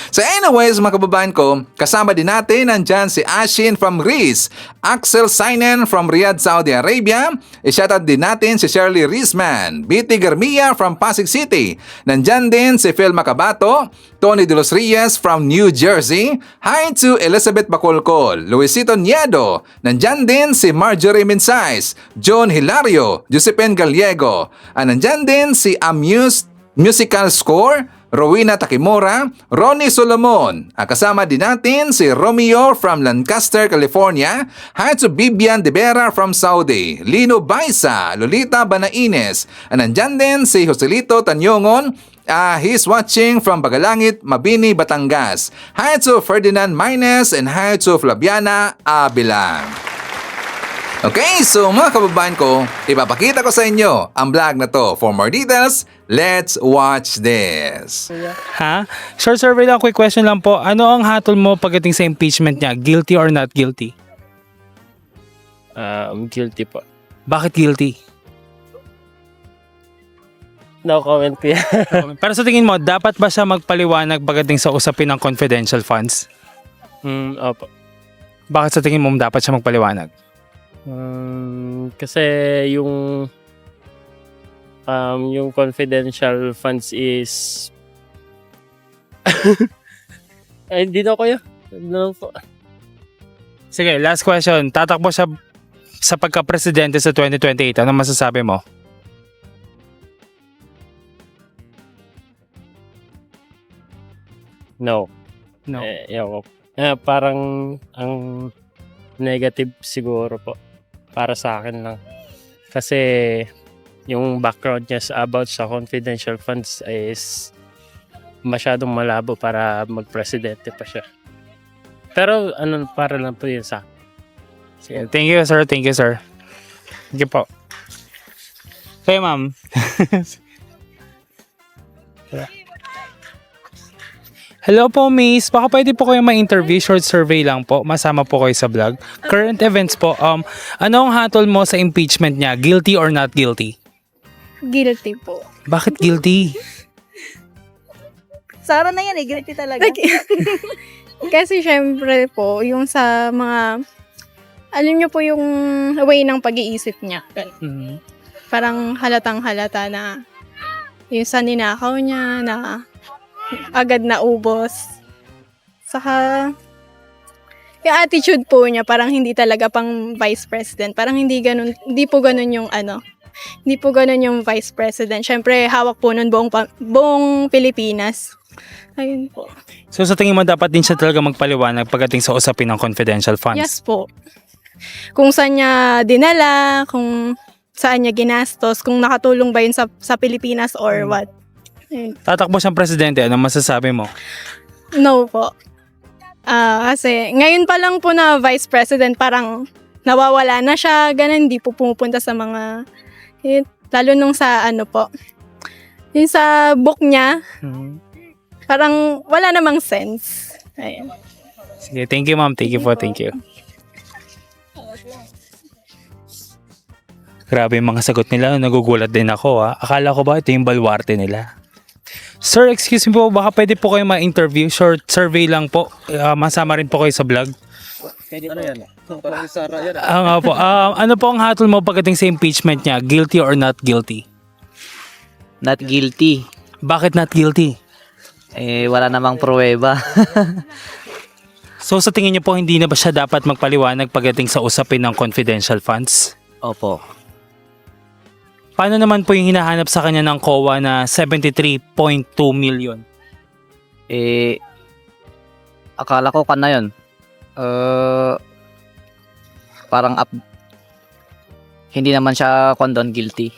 So anyways mga kababayan ko, kasama din natin nandyan si Ashin from Greece, Axel Sainen from Riyadh, Saudi Arabia. I-shoutout din natin si Shirley Rizman, BT Garmia from Pasig City. Nandyan din si Phil Macabato, Tony De Los Reyes from New Jersey. Hi to Elizabeth Bacolcol, Luisito Niedo. Nandyan din si Marjorie Minsais, John Hilario, Josephine Gallego. Nandyan din si Amused Musical Score, Rowena Takimura, Ronnie Solomon. Kasama din natin si Romeo from Lancaster, California. Hi to Bibian De Vera from Saudi, Lino Baisa, Lolita Banaines. Nandyan din si Joselito Tanyongon. He's watching from Bagalangit, Mabini, Batangas. Hi to Ferdinand Maynes and hi to Flaviana Abilang. Okay, so mga kababayan ko, ipapakita ko sa inyo ang vlog na to. For more details, let's watch this. Ha? Short survey lang, quick question lang po. Ano ang hatol mo pagdating sa impeachment niya? Guilty or not guilty? Guilty po. Bakit guilty? No comment po yan. Pero sa tingin mo, dapat ba siya magpaliwanag pagdating sa usapin ng confidential funds? Opo. Bakit sa tingin mo dapat siya magpaliwanag? Kasi yung confidential funds is ay, hindi na kuya. No po. Sige, last question. Tatakbo siya sa pagka-presidente sa 2028. Ano masasabi mo? No. No. Ewan ko. Parang ang negative siguro po para sa akin lang. Kasi yung background niya about sa confidential funds is masyadong malabo para mag-presidente pa siya. Pero para lang po yun sa akin. Sige, thank you, sir. Thank you, sir. Thank you po. Okay, ma'am. Hello po, miss. Baka pwede po kayo ma-interview. Short survey lang po. Masama po kayo sa vlog. Current events po. Ano ang hatol mo sa impeachment niya? Guilty or not guilty? Guilty po. Bakit guilty? Sara na yan eh, guilty talaga. Kasi syempre po, yung sa mga, alam niyo po yung way ng pag-iisip niya. Parang halatang halata na yung sa ninakaw niya na agad na ubos. Saka, yung attitude po niya, parang hindi talaga pang vice president. Parang hindi po ganun yung hindi po ganun yung vice president. Syempre, hawak po nun buong Pilipinas. Ayun po. So sa tingin mo dapat din siya talaga magpaliwanag pagdating sa usapin ng confidential funds? Yes po. Kung saan niya dinala, kung saan niya ginastos, kung nakatulong ba yun sa Pilipinas or what. Ayun. Tatakbo siyang presidente, ano masasabi mo? No po. Kasi ngayon pa lang po na vice president, parang nawawala na siya, ganun, hindi po pumupunta sa mga, lalo nung sa yung sa book niya, parang wala namang sense. Ayun. Sige, thank you ma'am. Thank you po, thank you. Grabe yung mga sagot nila, nagugulat din ako ha. Akala ko ba ito yung balwarte nila? Sir, excuse me po, baka pwede po kayo ma-interview. Short survey lang po. Masama rin po kayo sa vlog. Ano yan? Ano po ang hatol mo pagdating sa impeachment niya? Guilty or not guilty? Not guilty. Bakit not guilty? Wala namang pruweba. So sa tingin niyo po hindi na ba siya dapat magpaliwanag pagdating sa usapin ng confidential funds? Opo. Paano naman po yung hinahanap sa kanya ng COA na 73.2 million? Akala ko na yun. Parang hindi naman siya condoned guilty.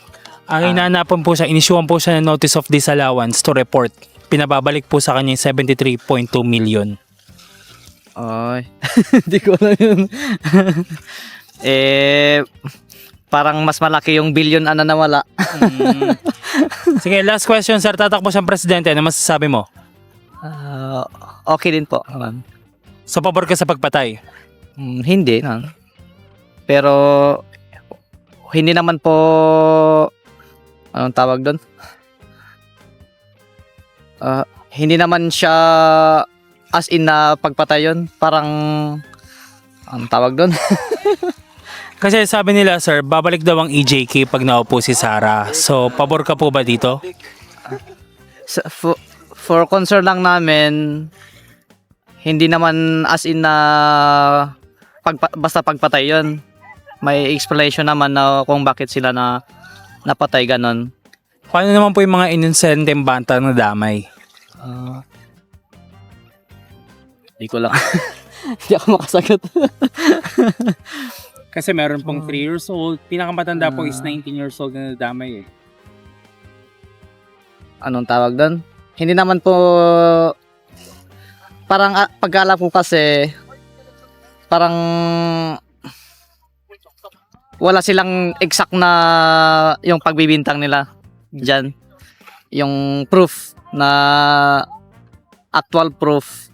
Ang hinahanapan po siya, inisyuhan po siya ng notice of disallowance to report. Pinababalik po sa kanya yung 73.2 million. Ay, hindi ko alam yun. Parang mas malaki yung billion na nawala. Sige, last question sir. Tatakbo siyang presidente. Ano masasabi mo? Okay din po. So, pabor ka sa pagpatay? Hindi. Pero, hindi naman po, anong tawag doon? Hindi naman siya as in na pagpatay yun. Parang, anong tawag doon? Kasi sabi nila, sir, babalik daw ang EJK pag naupo si Sara. So, pabor ka po ba dito? For concern lang namin, hindi naman as in na basta pagpatay yun. May explanation naman na kung bakit sila na napatay ganon. Paano naman po yung mga inosenteng bata na damay? Hindi ko lang. Hindi ako makasagot. Kasi meron pong 3 years old. Pinakamatanda po is 19 years old na nadamay eh. Anong tawag doon? Hindi naman po, parang pag-alap ko kasi, parang wala silang exact na yung pagbibintang nila dyan. Yung proof na actual proof.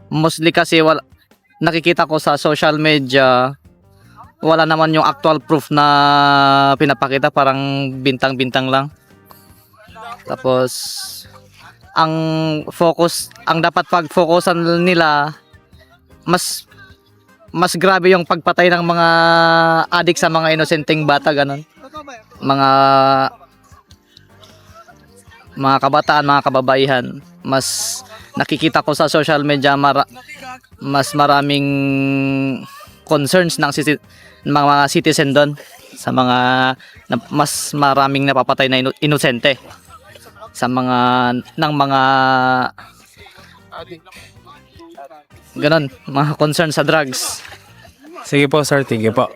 Mostly kasi nakikita ko sa social media, wala naman yung actual proof na pinapakita, parang bintang-bintang lang. Tapos ang dapat pag-focusan nila, mas mas grabe yung pagpatay ng mga adik sa mga inosenteng bata, ganun. Mga kabataan, mga kababaihan. Mas nakikita ko sa social media mas maraming concerns ng mga citizen doon sa mas maraming napapatay na inosente sa mga ganon, mga concern sa drugs. Sige po, sir. Thank you po.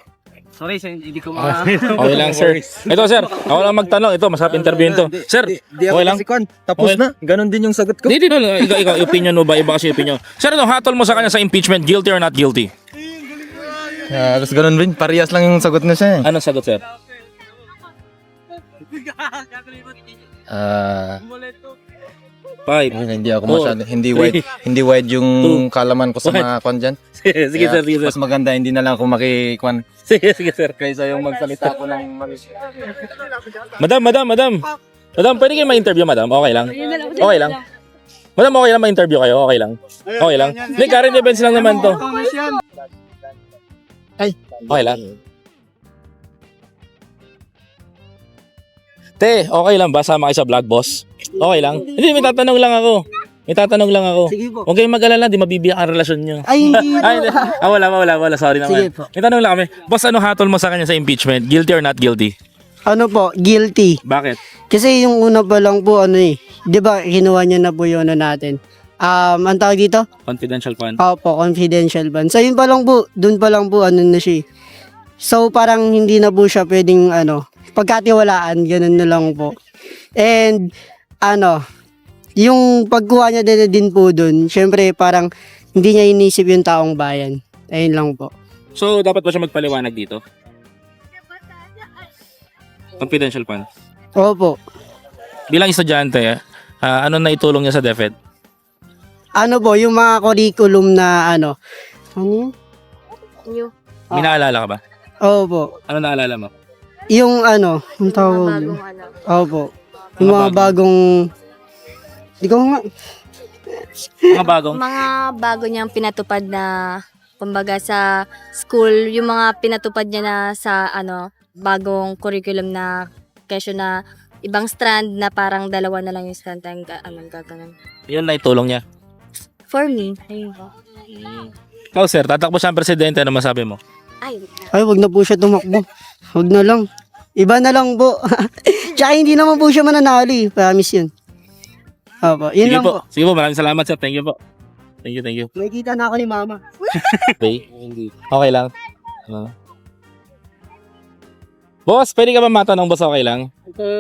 Sorry, hindi ko Okay lang, sir. Ito, sir. Ako lang magtanong. Ito, masarap interview to. Sir, okay lang? Tapos na. Ganon din yung sagot ko. Hindi, ikaw, opinion mo ba? Iba kasi opinion. Sir, ano, hatol mo sa kanya sa impeachment, guilty or not guilty? Tapos ganon din. Parehas lang yung sagot na siya. Anong sagot, sir? Five. Hindi ako masyado. Hindi wide yung kalaman ko sa mga kwan dyan. Sige, sir. Mas maganda, hindi na lang ako makikwan. Sige, sir. Kaysa yung magsalita ko ng Madam, pwede kayo ma-interview, madam? Okay lang? Okay lang? Madam, okay lang ma-interview kayo? Okay lang? Okay lang? Hindi, current events lang naman to. Okay lang? Te, okay lang ba? Sama kayo sa vlog, boss? Okay lang? Hindi, may tatanong lang ako. Sige po. Huwag kayong mag-alala, di mabibiyak ang relasyon nyo. Ay, hindi po. Wala. Sorry naman. Sige po. May tanong lang kami. Boss, ano hatol mo sa kanya sa impeachment? Guilty or not guilty? Ano po, guilty. Bakit? Kasi yung una pa lang po, di ba, kinuha niya na po yung natin. Ang tawag dito? Confidential fund? Opo, confidential ban. So, yun pa lang po, dun pa lang po, na siya. So, parang hindi na po siya pwedeng, pagkatiwalaan, ganun na lang po. And, yung pagkuha niya din po dun, syempre, parang hindi niya inisip yung taong bayan. Ayun lang po. So, dapat ba siya magpaliwanag dito? Confidential fund? Opo. Bilang estudyante, ano na itulong niya sa DepEd? Ano po, yung mga curriculum na ano yun? May naalala ka ba? Opo. Ano naalala mo? Yung yung tawag. Opo. Yung mga bagong, di ko nga. Mga bagong? Mga bago niyang pinatupad na, kumbaga sa school, yung mga pinatupad niya na sa bagong curriculum na kesyo na ibang strand na parang dalawa na lang yung strand ang gagawin. Yun na itulong niya. For me, ayun po. Ikaw, sir, tatakbo siya ang presidente, ano masabi mo? Ay, wag na po siya tumakbo. Wag na lang. Iba na lang po. Tsaka hindi naman po siya mananalo. Promise yun. Opo, yun Sige lang po. Sige po, maraming salamat, sir. Thank you po. Thank you. Nakikita na ako ni mama. Okay lang. Boss, pwede ka ba matanong, boss? Okay lang?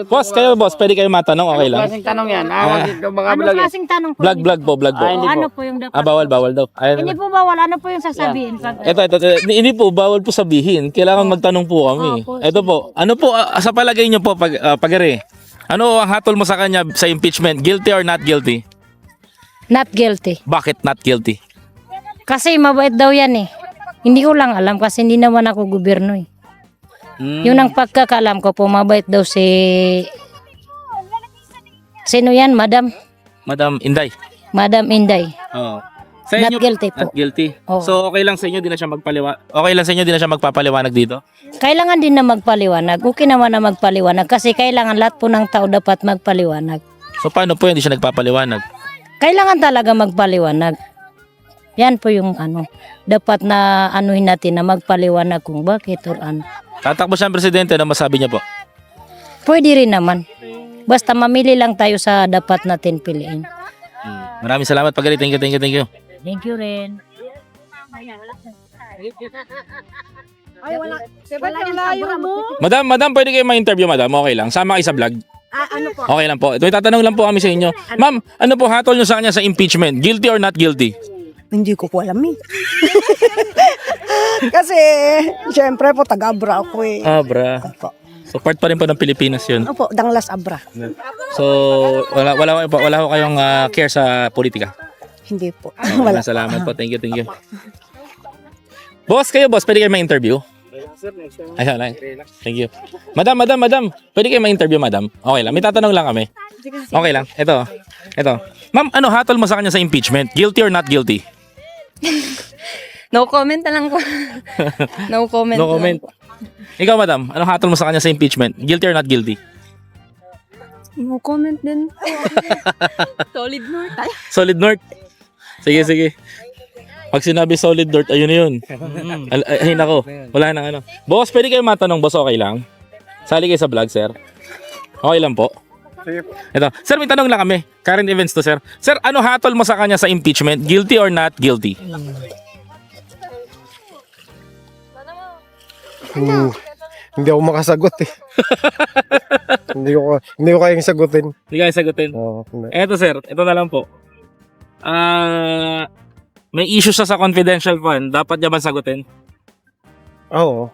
Boss, pwede kayo matanong, okay lang? Klaseng tanong yan. Dito mga Ano vlog. klaseng tanong po? Vlog po. Ano po yung dapat? Bawal daw. Hindi po bawal. Ano po yung sasabihin? Ito. Hindi po, bawal po sabihin. Kailangan magtanong po kami. Ito po. Ano po, sa palagay niyo po, pagare, ano ang hatol mo sa kanya sa impeachment? Guilty or not guilty? Not guilty. Bakit not guilty? Kasi mabait daw yan eh. Hindi ko lang alam kasi hindi naman ako gobyerno eh. Yun ang pagkakalam ko po, mabait daw si... Sino yan, Madam? Madam Inday. Madam Inday. Oo. Not guilty po. Not guilty. Oo. So okay lang sa inyo, di na siya magpapaliwanag dito? Kailangan din na magpaliwanag. Okay naman na magpaliwanag kasi kailangan lahat po ng tao dapat magpaliwanag. So paano po hindi siya nagpapaliwanag? Kailangan talaga magpaliwanag. Yan po yung dapat na anuhin natin na magpaliwanag kung bakit or ano. Tatakbo siya ang presidente, ano masabi niya po? Pwede rin naman. Basta mamili lang tayo sa dapat natin piliin. Maraming salamat, Pagari. Thank you. Thank you rin. Ay, wala. Wala yung layo mo. Madam, pwede kayo ma-interview, madam? Okay lang. Sama kayo sa vlog. Ano po? Okay lang po. Ito, tatanong lang po kami sa inyo. Ma'am, ano po hatol nyo sa kanya sa impeachment? Guilty or not guilty? Hindi ko po alam eh. Kasi, syempre po, taga-Abra ako eh. Abra. So, part pa rin po ng Pilipinas yun. Opo, Danglas Abra. So, wala ko kayong care sa politika? Hindi po. Wala. Salamat po. Thank you. Boss, pwede kayo ma-interview? Ayun. Thank you. Madam, pwede kayo ma-interview, madam? Okay lang. May tatanong lang kami. Okay lang. Ito. Ma'am, ano hatol mo sa kanya sa impeachment? Guilty or not guilty? No comment na lang po. No comment. No comment. Ikaw, madam, anong hatol mo sa kanya sa impeachment? Guilty or not guilty? No comment din. Solid north. Solid North. Sige. Pag sinabi solid North, ayun na yun. Ay, nako. Wala nang ano. Boss, pwede kayo matanong, boss, okay lang? Sali kayo sa vlog, sir. Okay lang po. Ito. Sir, may tanong lang kami. Current events to, sir. Sir, ano hatol mo sa kanya sa impeachment? Guilty or not guilty? Hindi ako makasagot eh. hindi ko kayang sagutin. Hindi kaya sagutin. Eto, sir. Ito na lang po. May issue siya sa confidential fund. Dapat niya ba sagutin? Oo.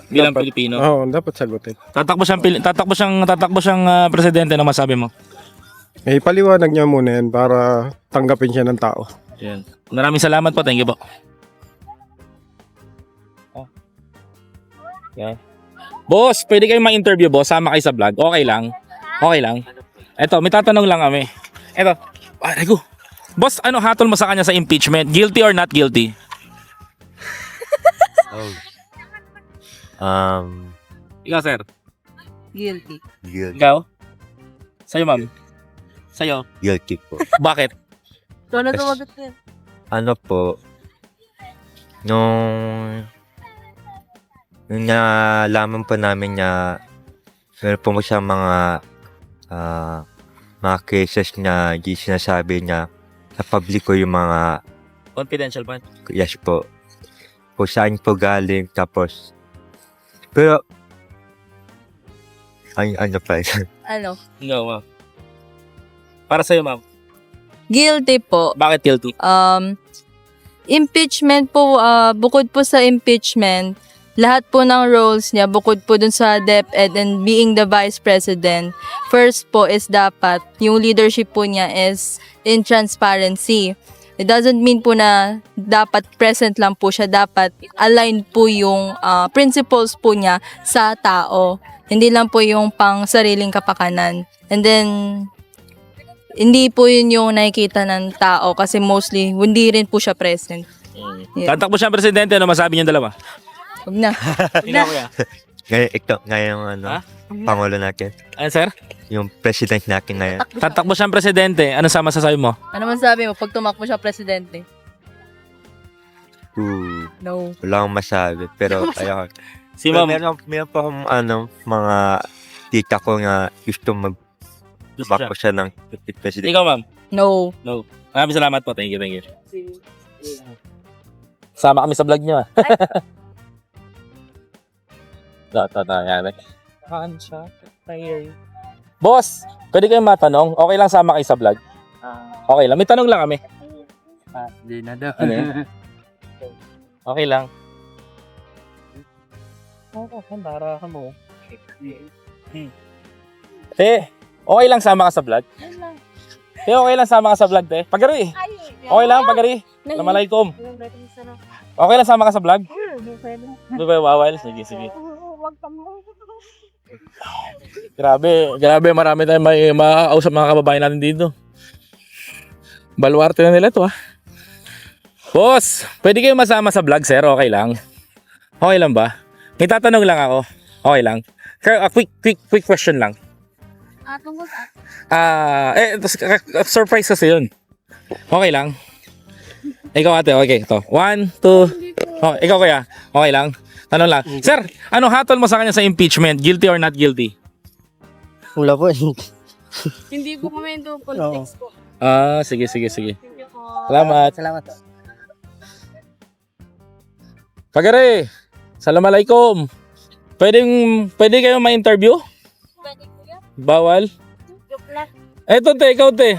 Bilang Pilipino. Oo, dapat sagutin. Tatakbo siyang presidente, na masabi mo? Eh, paliwanag niya muna yan para tanggapin siya ng tao. Yan. Maraming salamat po. Thank you po. Yan. Boss, pwede kayong ma-interview, boss. Sama kayo sa vlog. Okay lang. Okay lang. Eto, may tatanong lang kami. Eto. Ay, go. Boss, ano hatol mo sa kanya sa impeachment? Guilty or not guilty? Ikaw, sir. Guilty. Ikaw? Sa'yo, ma'am. Sa'yo. Guilty po. Bakit? Ito na tumagot din. Ano po, nung nalaman po namin na meron po siya mga cases na di sinasabi niya sa publiko yung mga Confidential fund. yes po. Kung saan po galing, tapos pero ano pa Ano? No, ma'am. Para sa'yo, ma'am. Guilty po. Bakit guilty? Impeachment po, bukod po sa impeachment, lahat po ng roles niya, bukod po dun sa DepEd and being the Vice President, first po is dapat, yung leadership po niya is in transparency. It doesn't mean po na dapat present lang po siya, dapat align po yung principles po niya sa tao. Hindi lang po yung pang sariling kapakanan. And then, hindi po yun yung nakikita ng tao kasi mostly, hindi rin po siya present. Yeah. Tatakbo siyang presidente, ano masabi niyo dalawa? Huwag na. Ikaw, kuya. ngayon Pangulo natin. Ano, sir? Yung president natin ngayon. Tatakbo siyang presidente, ano sa masasabi mo? Ano man sabi mo pag tumakbo siya presidente? No. Wala akong masabi, pero ayoko. Si Pero ma'am. meron pa akong mga tita ko na gusto mag-back siya ng president. Ikaw, ma'am? No. No. Maraming salamat po. Thank you. Sama kami sa vlog niyo. Yan. Boss, pwede kayong matanong? Okay lang sama kayo sa vlog? Okay lang. May tanong lang kami. Hindi na daw. Ano yan? Okay lang. Para ka mo. Te, okay lang sama ka sa vlog? Te, okay lang sama ka sa vlog, te? Pagari. Okay lang, pagari. Assalamualaikum. Okay lang sama ka sa vlog? Di ba bawal? Sige. Grabe, marami tayong may makausap mga kababayan natin dito. Baluarte na nila to, ha. Boss, pwede kayo masama sa vlog, sir? Okay lang. Okay lang ba? May tatanong lang ako. Okay lang. Quick question lang. Tungkol sa... Surprise kasi yun. Okay lang. Ikaw, ate, okay. Ito. 1, 2. Oh, ikaw, kuya. Okay lang. Tanong lang. Sir, ano hatol mo sa kanya sa impeachment? Guilty or not guilty? Wala po. Hindi po kami ito politics po. Sige. Salamat. Pagare, Assalamualaikum. Pwede kayo ma-interview? Bawal? Eto, te, ikaw, te.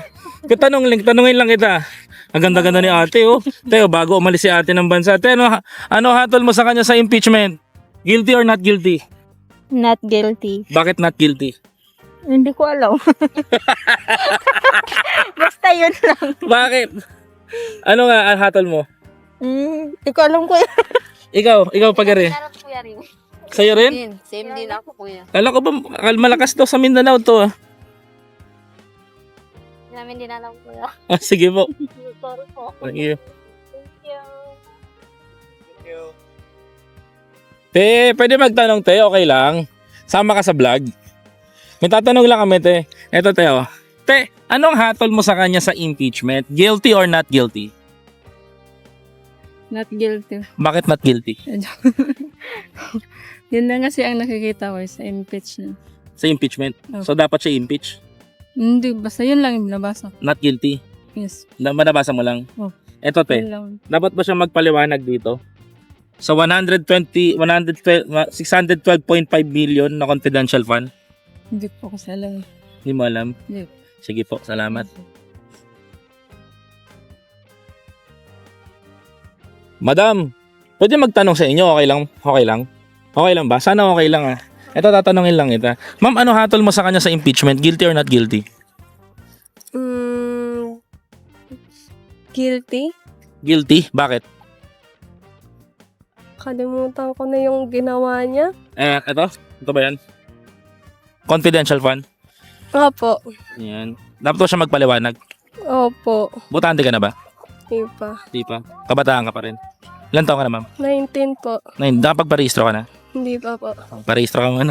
Tanungin lang kita. Ang ganda-ganda ni ate, oh. Te, bago umalis si ate ng bansa. Te, ano hatol mo sa kanya sa impeachment? Guilty or not guilty? Not guilty. Bakit not guilty? Hindi ko alam. Basta yun lang. Bakit? Ano nga hatol mo? Hindi ko alam kuya. Ikaw, pagari. Sa'yo rin? Same din ako, kuya. Kala ko ba malakas daw sa Mindanao to, ah? Namin din alam, kuya. Sige po. Sorry po. Thank you. Te, pwede magtanong, te. Okay lang. Sama ka sa vlog. May tatanong lang kami, te. Eto, te, oh. Te, anong hatol mo sa kanya sa impeachment? Guilty or not guilty? Not guilty. Bakit not guilty? Yun lang kasi ang nakikita ko sa impeachment. Sa impeachment? Oh. So, dapat siya impeach? Hindi, basta yun lang yung nabasa. Not guilty? Yes. Manabasa mo lang? Oh. Eto, te. Yun lang. Dapat ba siya magpaliwanag dito? Sa 612.5 million na confidential fund? Hindi po kasi alam. Hindi mo alam? Hindi. Sige po, salamat. Madam, pwede magtanong sa inyo, okay lang? Okay lang? Okay lang ba? Sana okay lang ah. Ito, tatanungin lang ito. Ma'am, ano hatol mo sa kanya sa impeachment? Guilty or not guilty? Guilty? Guilty? Bakit? Kalimutan ko na yung ginawa niya. Ito? Ito ba yan? Confidential fund? Opo. Yan. Dapat ko siya magpaliwanag. Opo. Butante ka na ba? Di pa. Di pa. Kabataan ka pa rin. Ilan taon ka na, ma'am? 19 po. Nakapagparehistro ka na? Hindi pa po. Parehistro ka muna.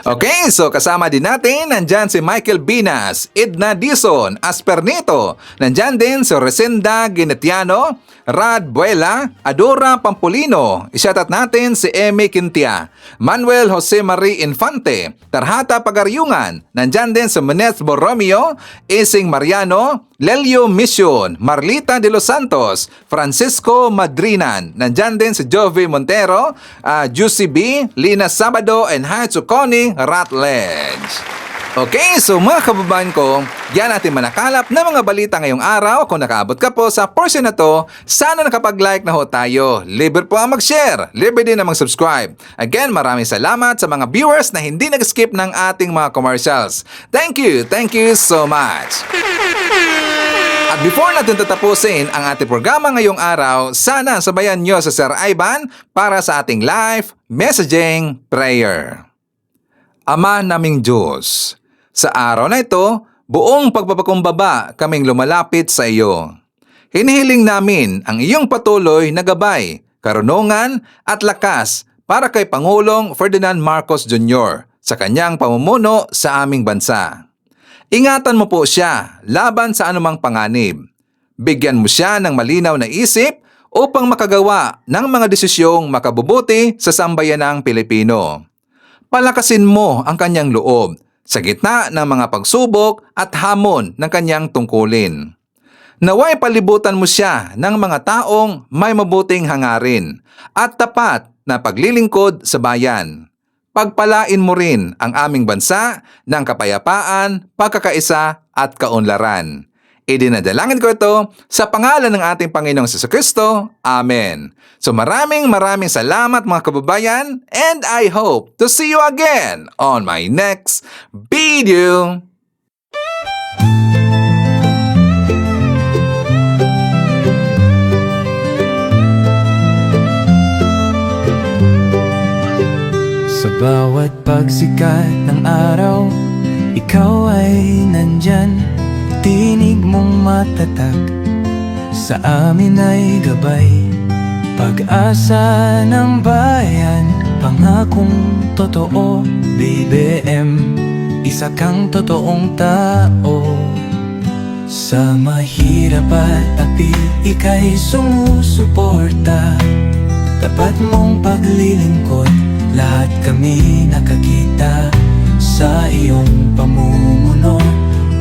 Okay, so kasama din natin, nandyan si Michael Binas, Edna Dizon, Aspernito, nandyan din si Resenda Ginetiano, Rad Buela, Adora Pampolino, isyatat natin si Eme Quintia, Manuel Jose Marie Infante, Tarhata Pagaryungan, nandyan din si Menes Borromeo, Ising Mariano, Lelio Mission, Marlita de los Santos, Francisco Madrinan, nandyan din si Jovi Montero, Juicy B, Lina Sabado, and Hatsukoni Ratledge. Okay, so mga kababayan ko, yan natin manakalap na mga balita ngayong araw. Kung nakaabot ka po sa portion na to, sana nakapag-like na ho tayo. Libre po ang mag-share, libre din na mag-subscribe. Again, maraming salamat sa mga viewers na hindi nag-skip ng ating mga commercials. Thank you so much. At before natin tatapusin ang ating programa ngayong araw, sana sabayan nyo sa Sir Ivan para sa ating live messaging prayer. Ama naming Diyos, sa araw na ito, buong pagpapakumbaba kaming lumalapit sa iyo. Hinihiling namin ang iyong patuloy na gabay, karunungan at lakas para kay Pangulong Ferdinand Marcos Jr. sa kanyang pamumuno sa aming bansa. Ingatan mo po siya laban sa anumang panganib. Bigyan mo siya ng malinaw na isip upang makagawa ng mga desisyong makabubuti sa sambayanang Pilipino. Palakasin mo ang kanyang loob sa gitna ng mga pagsubok at hamon ng kanyang tungkulin. Naway palibutan mo siya ng mga taong may mabuting hangarin at tapat na paglilingkod sa bayan. Pagpalain mo rin ang aming bansa ng kapayapaan, pagkakaisa at kaunlaran. Idinadalangin ko ito sa pangalan ng ating Panginoong Jesucristo. Amen. So maraming salamat mga kababayan, and I hope to see you again on my next video. Sa bawat pagsikat ng araw, ikaw ay nandyan. Tinig mong matatag, sa amin ay gabay. Pag-asa ng bayan, pangakong totoo. BBM, isa kang totoong tao. Sa mahirap at api, ika'y sumusuporta. Tapat mong paglilingkod, lahat kami nakakita sa iyong pamumuno.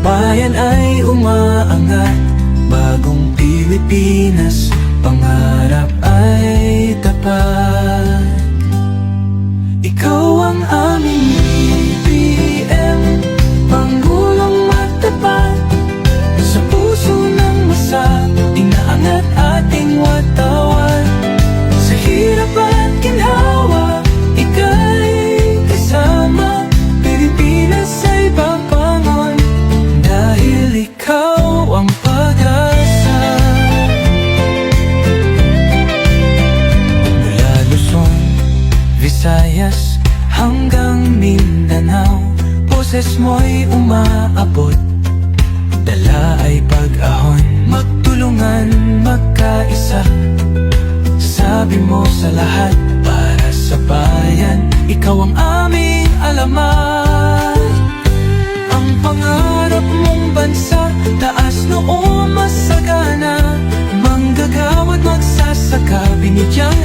Bayan ay umaangat, bagong Pilipinas, pangarap ay tapat. Ikaw ang aming BBM, Pangulong matapat. Sa puso ng masa, inaangat ating watawan. Sa hirap at ginhawa, ika'y kasama. Pilipinas ay papangon, dahil ikaw ang pag-asa. Mula Luzon, Visayas hanggang Mindanao, boses mo'y umaabot, dala ay pag-ahon. Magtulungan, magkaisa, sabi mo sa lahat, sa bayan, ikaw ang aming alamat. Ang pangarap mong bansa, taas noo masagana, manggagawa't magsasaka, binigyang